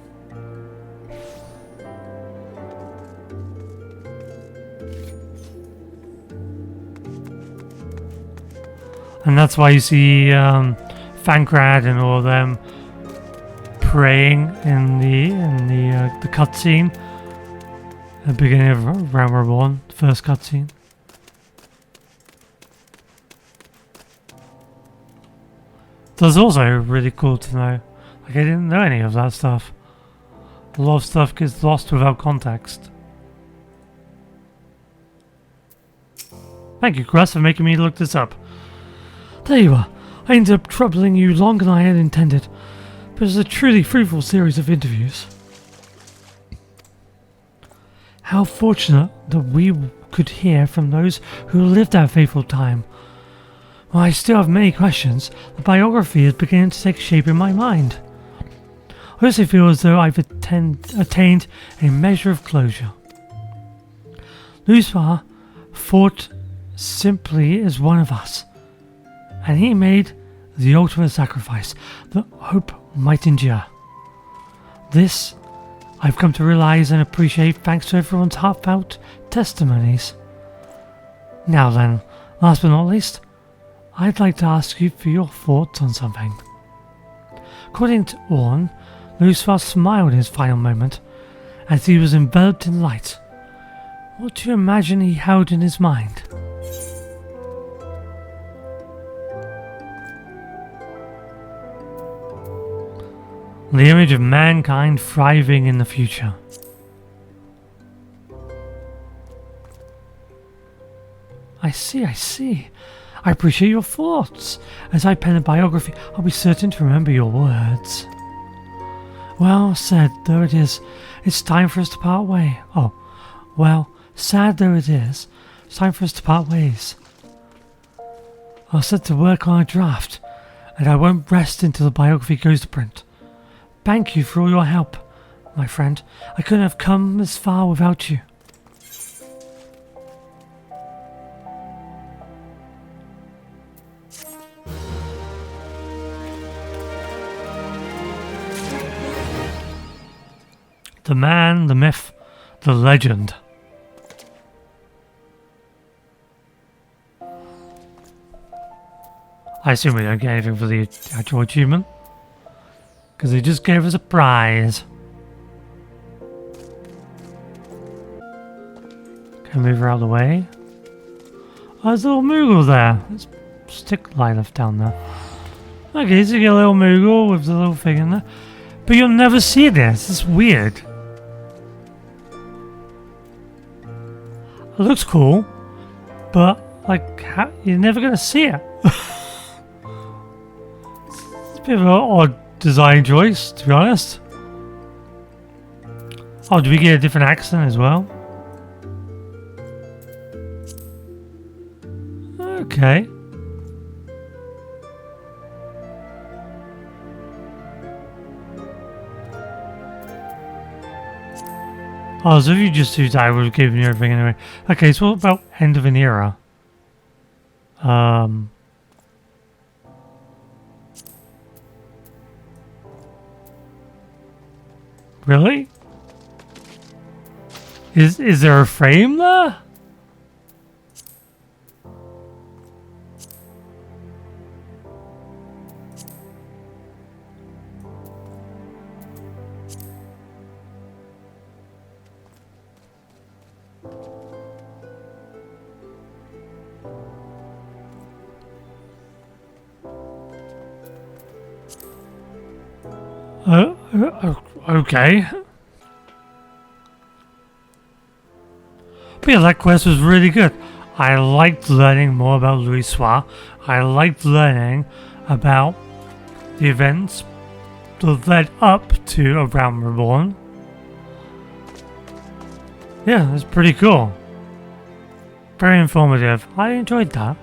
And that's why you see Thancred and all of them praying in the cutscene at the beginning of Realm Reborn, the first cutscene. That's also really cool to know. Like, I didn't know any of that stuff. A lot of stuff gets lost without context. Thank you, Chris, for making me look this up. There you are. I ended up troubling you longer than I had intended, but it was a truly fruitful series of interviews. How fortunate that we could hear from those who lived that fateful time. While I still have many questions, the biography is beginning to take shape in my mind. I also feel as though I've attained a measure of closure. Lucifer fought simply as one of us, and he made the ultimate sacrifice that hope might endure. This I've come to realize and appreciate thanks to everyone's heartfelt testimonies. Now then, last but not least, I'd like to ask you for your thoughts on something. According to Orn, Lucifer smiled in his final moment as he was enveloped in light. What do you imagine he held in his mind? The image of mankind thriving in the future. I see. I appreciate your thoughts. As I pen a biography, I'll be certain to remember your words. Well, sad though it is, it's time for us to part ways. Oh, well, sad though it is, it's time for us to part ways. I'll set to work on a draft, and I won't rest until the biography goes to print. Thank you for all your help, my friend. I couldn't have come this far without you. The man, the myth, the legend. I assume we don't get anything for the actual achievement, because they just gave us a prize. Can I move her out of the way? Oh, there's a little Moogle there. Let's stick Lilith down there. Okay, so you get a little Moogle with the little thing in there. But you'll never see this. It's weird. It looks cool, but like, you're never going to see it. It's a bit of an odd design choice, to be honest. Oh, do we get a different accent as well? Okay. Oh, so if you just do that, I would have given you everything anyway. Okay, so what about end of an era? Really? Is there a frame there? Okay. But yeah, that quest was really good. I liked learning more about Louis Soir. I liked learning about the events that led up to A Realm Reborn. Yeah, it's pretty cool. Very informative. I enjoyed that.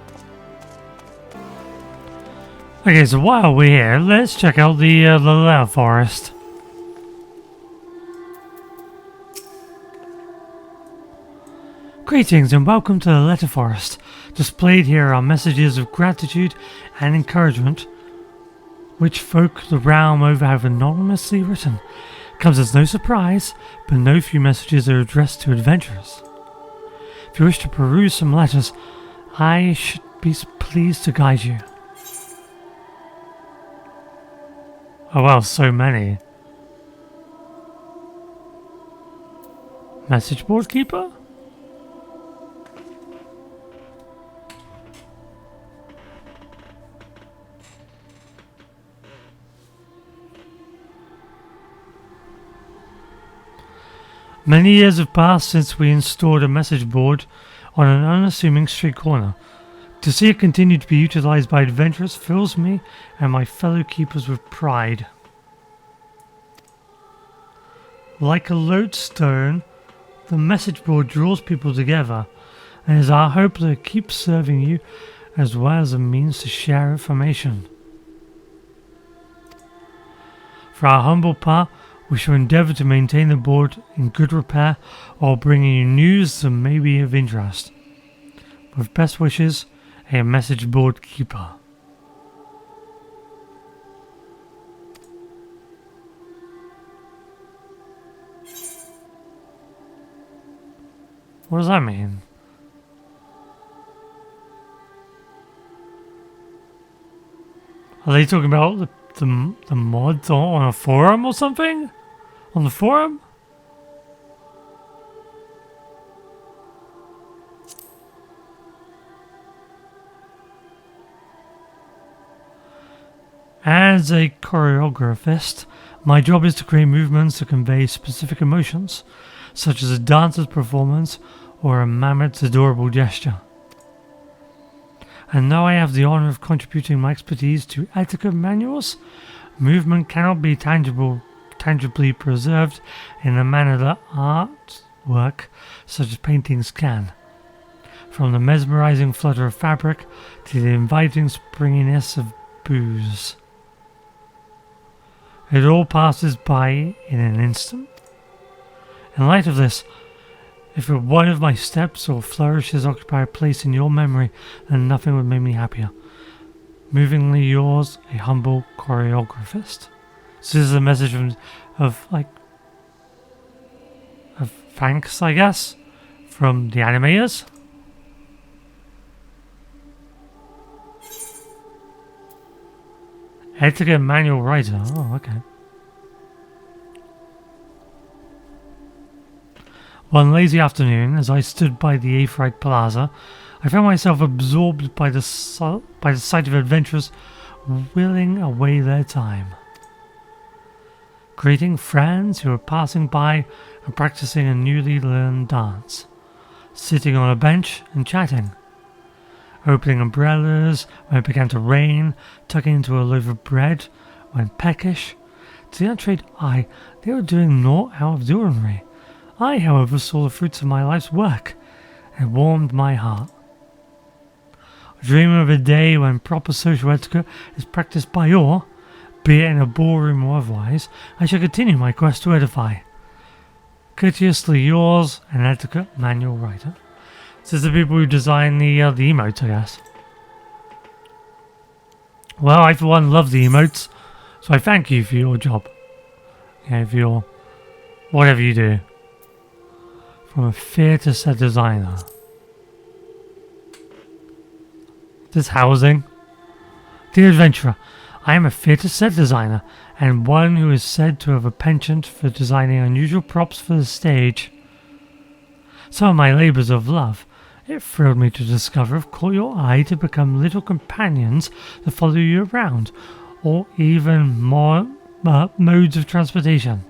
Okay, so while we're here, let's check out the Letter Forest. Greetings and welcome to the Letter Forest. Displayed here are messages of gratitude and encouragement which folk the realm over have anonymously written. Comes as no surprise, but no few messages are addressed to adventurers. If you wish to peruse some letters, I should be pleased to guide you. Oh wow, so many. Message board keeper? Many years have passed since we installed a message board on an unassuming street corner. To see it continue to be utilized by adventurers fills me and my fellow keepers with pride. Like a lodestone, the message board draws people together, and it is our hope that it keeps serving you as well as a means to share information. For our humble part, we shall endeavour to maintain the board in good repair while bringing you news that may be of interest. With best wishes, a message board keeper. What does that mean? Are they talking about the mods on a forum or something? On the forum? As a choreographist, my job is to create movements to convey specific emotions, such as a dancer's performance or a mammoth's adorable gesture. And though I have the honour of contributing my expertise to etiquette manuals, movement cannot be tangibly preserved in the manner that artwork, such as paintings, can. From the mesmerising flutter of fabric to the inviting springiness of booze. It all passes by in an instant. In light of this, if one of my steps or flourishes occupy a place in your memory, then nothing would make me happier. Movingly yours, a humble choreographist. So this is a message of thanks, I guess, from the animators. Etiquette manual writer. Oh, okay. One lazy afternoon, as I stood by the Aphrodite Plaza, I found myself absorbed by the sight of adventurers willing away their time. Greeting friends who were passing by and practicing a newly learned dance. Sitting on a bench and chatting. Opening umbrellas when it began to rain, tucking into a loaf of bread when peckish. To the untrained eye, they were doing naught out of the ordinary. I, however, saw the fruits of my life's work, and it warmed my heart. Dreaming of a day when proper social etiquette is practiced by all, be it in a ballroom or otherwise, I shall continue my quest to edify. Courteously yours, an etiquette manual writer. This is the people who design the emotes, I guess. Well, I for one love the emotes, so I thank you for your job. Yeah, for your whatever you do. From a theatre set designer. This housing. Dear adventurer, I am a theatre set designer, and one who is said to have a penchant for designing unusual props for the stage. Some of my labours of love, it thrilled me to discover, have caught your eye to become little companions that follow you around, or even more modes of transportation.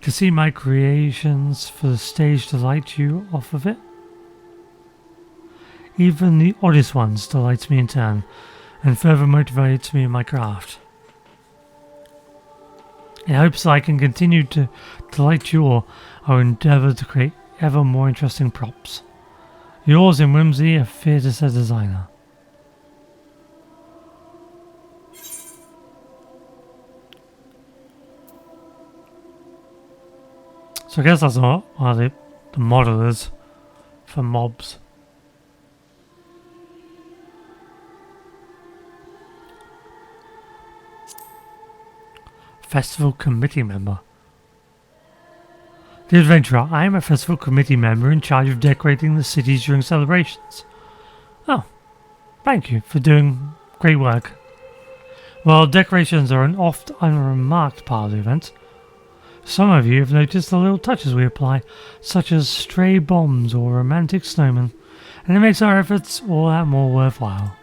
To see my creations for the stage delight you off of it. Even the oddest ones delights me in turn, and further motivates me in my craft. In hopes that I can continue to delight you all, I will endeavour to create ever more interesting props. Yours in whimsy, a theatre set designer. So I guess that's what the model is for mobs. festival committee member. The adventurer, I am a festival committee member in charge of decorating the cities during celebrations. Oh, thank you for doing great work. While decorations are an oft unremarked part of the event, some of you have noticed the little touches we apply, such as stray bombs or romantic snowmen, and it makes our efforts all that more worthwhile.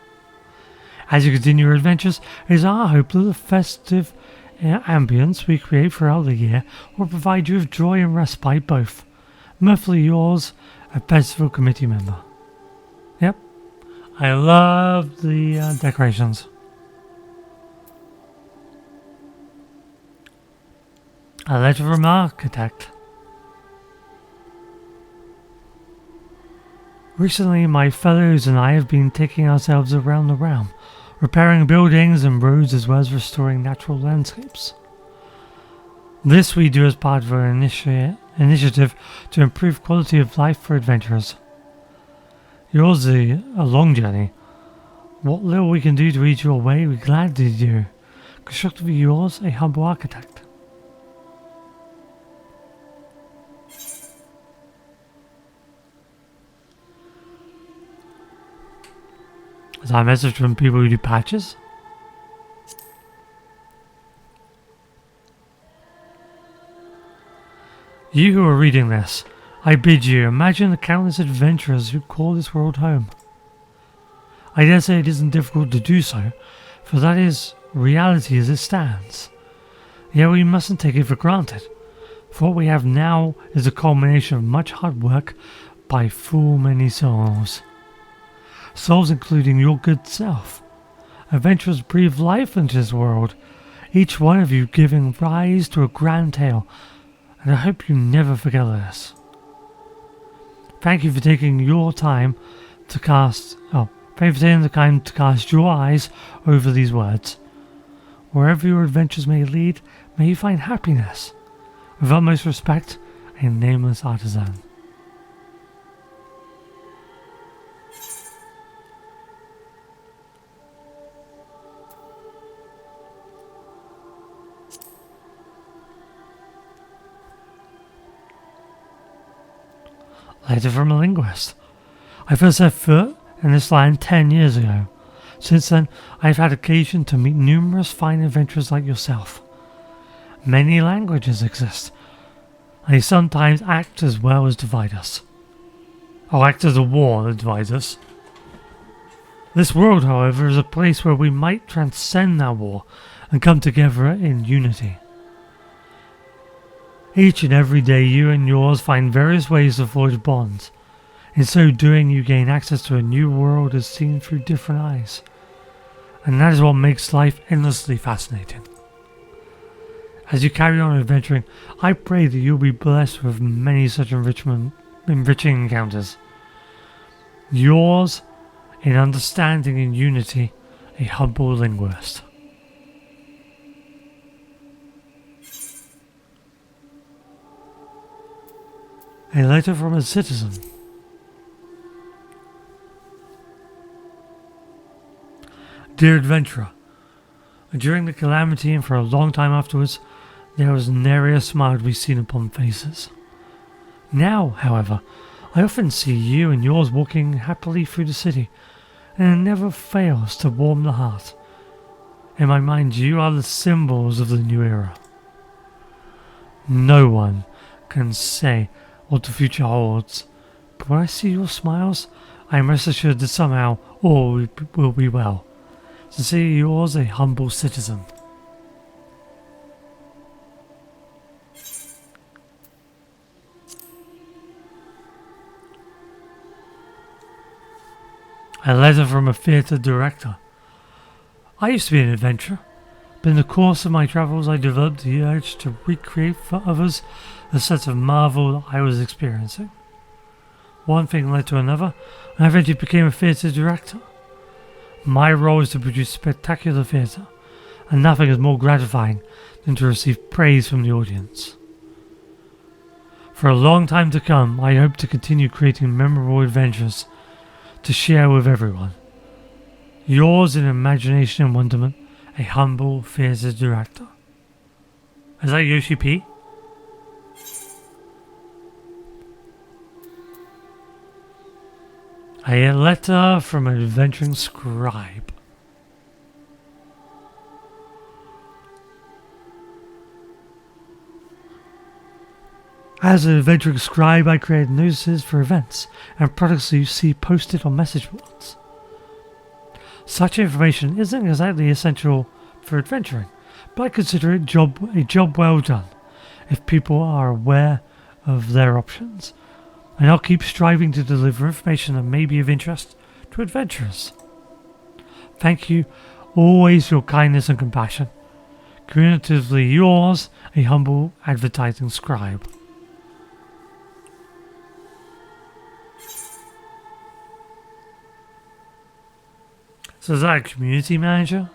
As you continue your adventures, it is our hope that the festive ambience we create throughout the year will provide you with joy and respite both. Mercifully yours, a festival committee member. Yep, I love the decorations. A letter from architect. Recently, my fellows and I have been taking ourselves around the realm, repairing buildings and roads as well as restoring natural landscapes. This we do as part of our initiative to improve quality of life for adventurers. Yours is a long journey. What little we can do to ease your way, we gladly do. Constructively yours, a humble architect. Is that a message from people who do patches? You who are reading this, I bid you imagine the countless adventurers who call this world home. I dare say it isn't difficult to do so, for that is reality as it stands. Yet we mustn't take it for granted, for what we have now is a culmination of much hard work by full many souls. Souls including your good self. Adventurers breathe life into this world, each one of you giving rise to a grand tale, and I hope you never forget this. Thank you for taking your time to cast your eyes over these words. Wherever your adventures may lead, may you find happiness. With utmost respect, a nameless artisan. Letter from a linguist. I first set foot in this land 10 years ago. Since then, I have had occasion to meet numerous fine adventurers like yourself. Many languages exist. They sometimes act as well as divide us. Or act as a war that divides us. This world, however, is a place where we might transcend that war and come together in unity. Each and every day you and yours find various ways to forge bonds. In so doing you gain access to a new world as seen through different eyes. And that is what makes life endlessly fascinating. As you carry on adventuring, I pray that you'll be blessed with many such enriching encounters. Yours, in understanding and unity, a humble linguist. A letter from a citizen. Dear adventurer, during the calamity and for a long time afterwards, there was nary a smile to be seen upon faces. Now, however, I often see you and yours walking happily through the city, and it never fails to warm the heart. In my mind, you are the symbols of the new era. No one can say what the future holds, but when I see your smiles, I am rest assured that somehow all will be well. Sincerely yours, a humble citizen. A letter from a theatre director. I used to be an adventurer, but in the course of my travels I developed the urge to recreate for others the sense of marvel that I was experiencing. One thing led to another, and I eventually became a theatre director. My role is to produce spectacular theatre, and nothing is more gratifying than to receive praise from the audience. For a long time to come, I hope to continue creating memorable adventures to share with everyone. Yours in imagination and wonderment, a humble theatre director. Is that Yoshi P? A letter from an adventuring scribe. As an adventuring scribe, I create notices for events and products that you see posted on message boards. Such information isn't exactly essential for adventuring, but I consider it a job well done if people are aware of their options, and I'll keep striving to deliver information that may be of interest to adventurers. Thank you, always your kindness and compassion. Communicatively yours, a humble advertising scribe. So is that a community manager?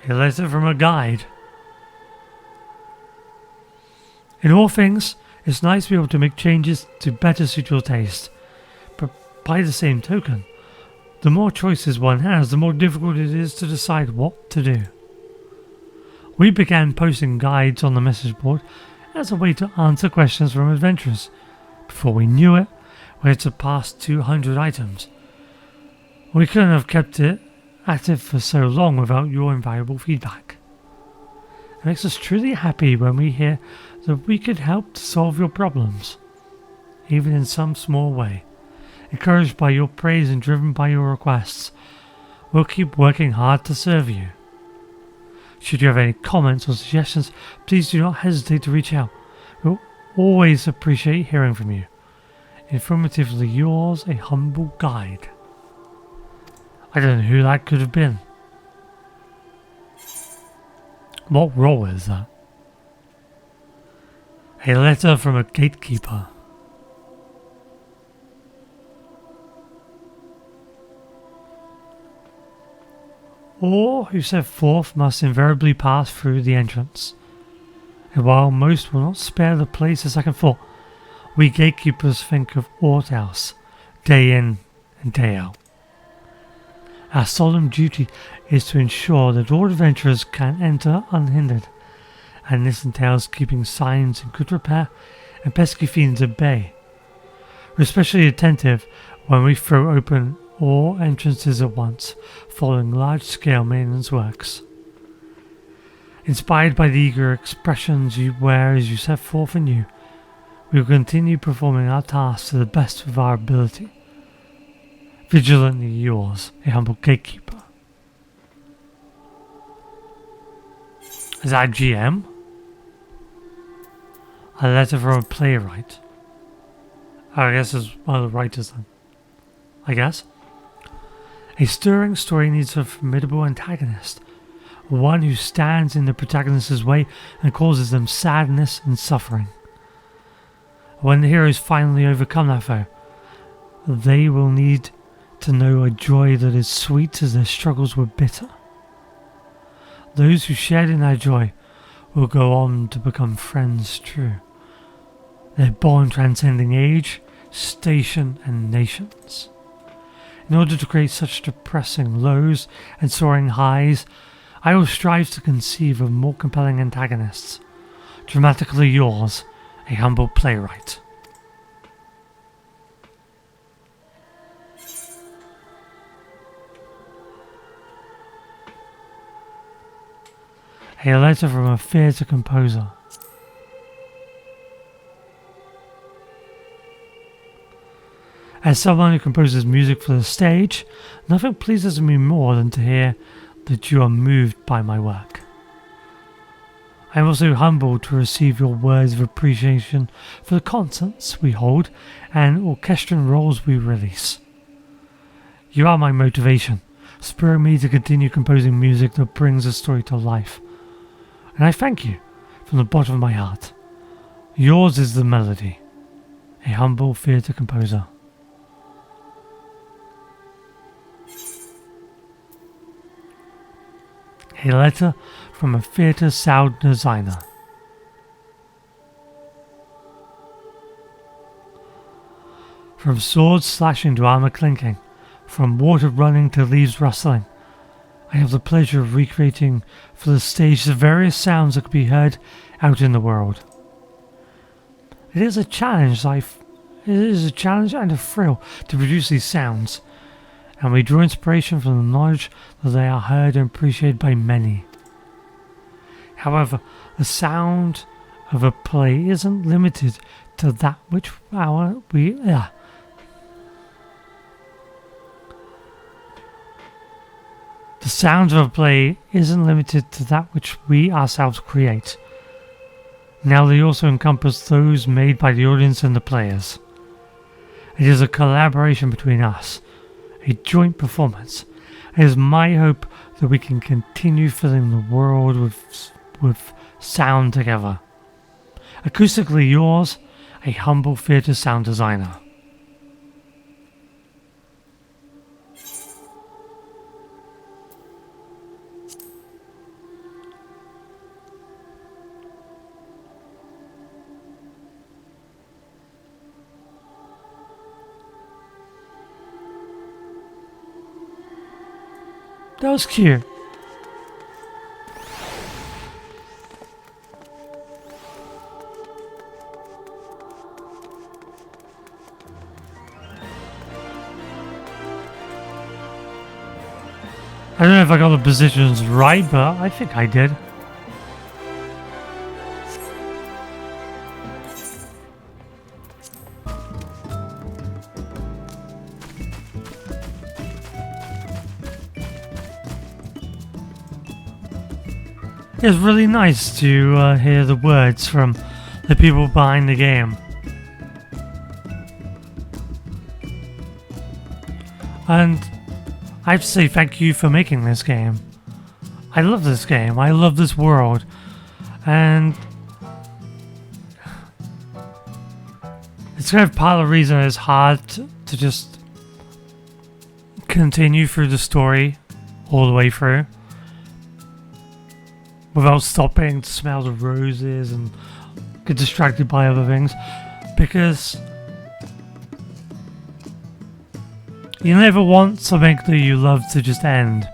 A letter from a guide. In all things, it's nice to be able to make changes to better suit your taste. But by the same token, the more choices one has, the more difficult it is to decide what to do. We began posting guides on the message board as a way to answer questions from adventurers. Before we knew it, we had surpassed 200 items. We couldn't have kept it active for so long without your invaluable feedback. It makes us truly happy when we hear that we could help to solve your problems, even in some small way. Encouraged by your praise and driven by your requests, we'll keep working hard to serve you. Should you have any comments or suggestions, please do not hesitate to reach out. We'll always appreciate hearing from you. Informatively yours, a humble guide. I don't know who that could have been. What role is that? A letter from a gatekeeper. All who set forth must invariably pass through the entrance. And while most will not spare the place a second thought, we gatekeepers think of aught else, day in and day out. Our solemn duty is to ensure that all adventurers can enter unhindered, and this entails keeping signs in good repair and pesky fiends at bay. We're especially attentive when we throw open all entrances at once, following large-scale maintenance works. Inspired by the eager expressions you wear as you set forth anew, we will continue performing our tasks to the best of our ability. Vigilantly yours, a humble gatekeeper. Is that GM? A letter from a playwright. Oh, I guess it's one of the writers then. I guess. A stirring story needs a formidable antagonist. One who stands in the protagonist's way and causes them sadness and suffering. When the heroes finally overcome that foe, they will need to know a joy that is sweet as their struggles were bitter. Those who shared in that joy will go on to become friends true, their bond transcending age, station and nations. In order to create such depressing lows and soaring highs, I will strive to conceive of more compelling antagonists. Dramatically yours, a humble playwright. A letter from a theatre composer. As someone who composes music for the stage, nothing pleases me more than to hear that you are moved by my work. I am also humbled to receive your words of appreciation for the concerts we hold and orchestral roles we release. You are my motivation, spurring me to continue composing music that brings a story to life. And I thank you from the bottom of my heart. Yours is the melody, a humble theatre composer. A letter from a theatre sound designer. From swords slashing to armor clinking, from water running to leaves rustling, I have the pleasure of recreating for the stage the various sounds that could be heard out in the world. It is a challenge and a thrill to produce these sounds, and we draw inspiration from the knowledge that they are heard and appreciated by many. However, the sound of a play isn't limited to that which The sound of a play isn't limited to that which we ourselves create. Now they also encompass those made by the audience and the players. It is a collaboration between us, a joint performance. It is my hope that we can continue filling the world with sound together. Acoustically yours, a humble theatre sound designer. That was cute. I don't know if I got the positions right, but I think I did. It's really nice to hear the words from the people behind the game. And I have to say thank you for making this game. I love this game. I love this world. And it's kind of part of the reason it's hard to just continue through the story all the way through without stopping to smell the roses and get distracted by other things, because you never want something that you love to just end.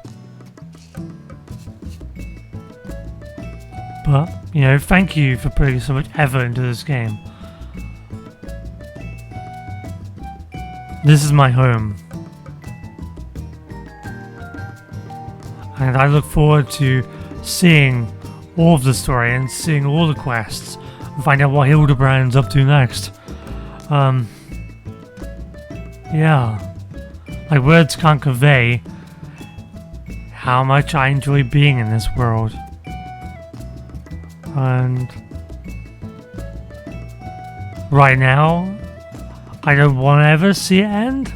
But, you know, thank you for putting so much effort into this game. This is my home. And I look forward to seeing all of the story and seeing all the quests and find out what Hildebrand's up to next. Yeah. Like, words can't convey how much I enjoy being in this world. And right now, I don't want to ever see it end.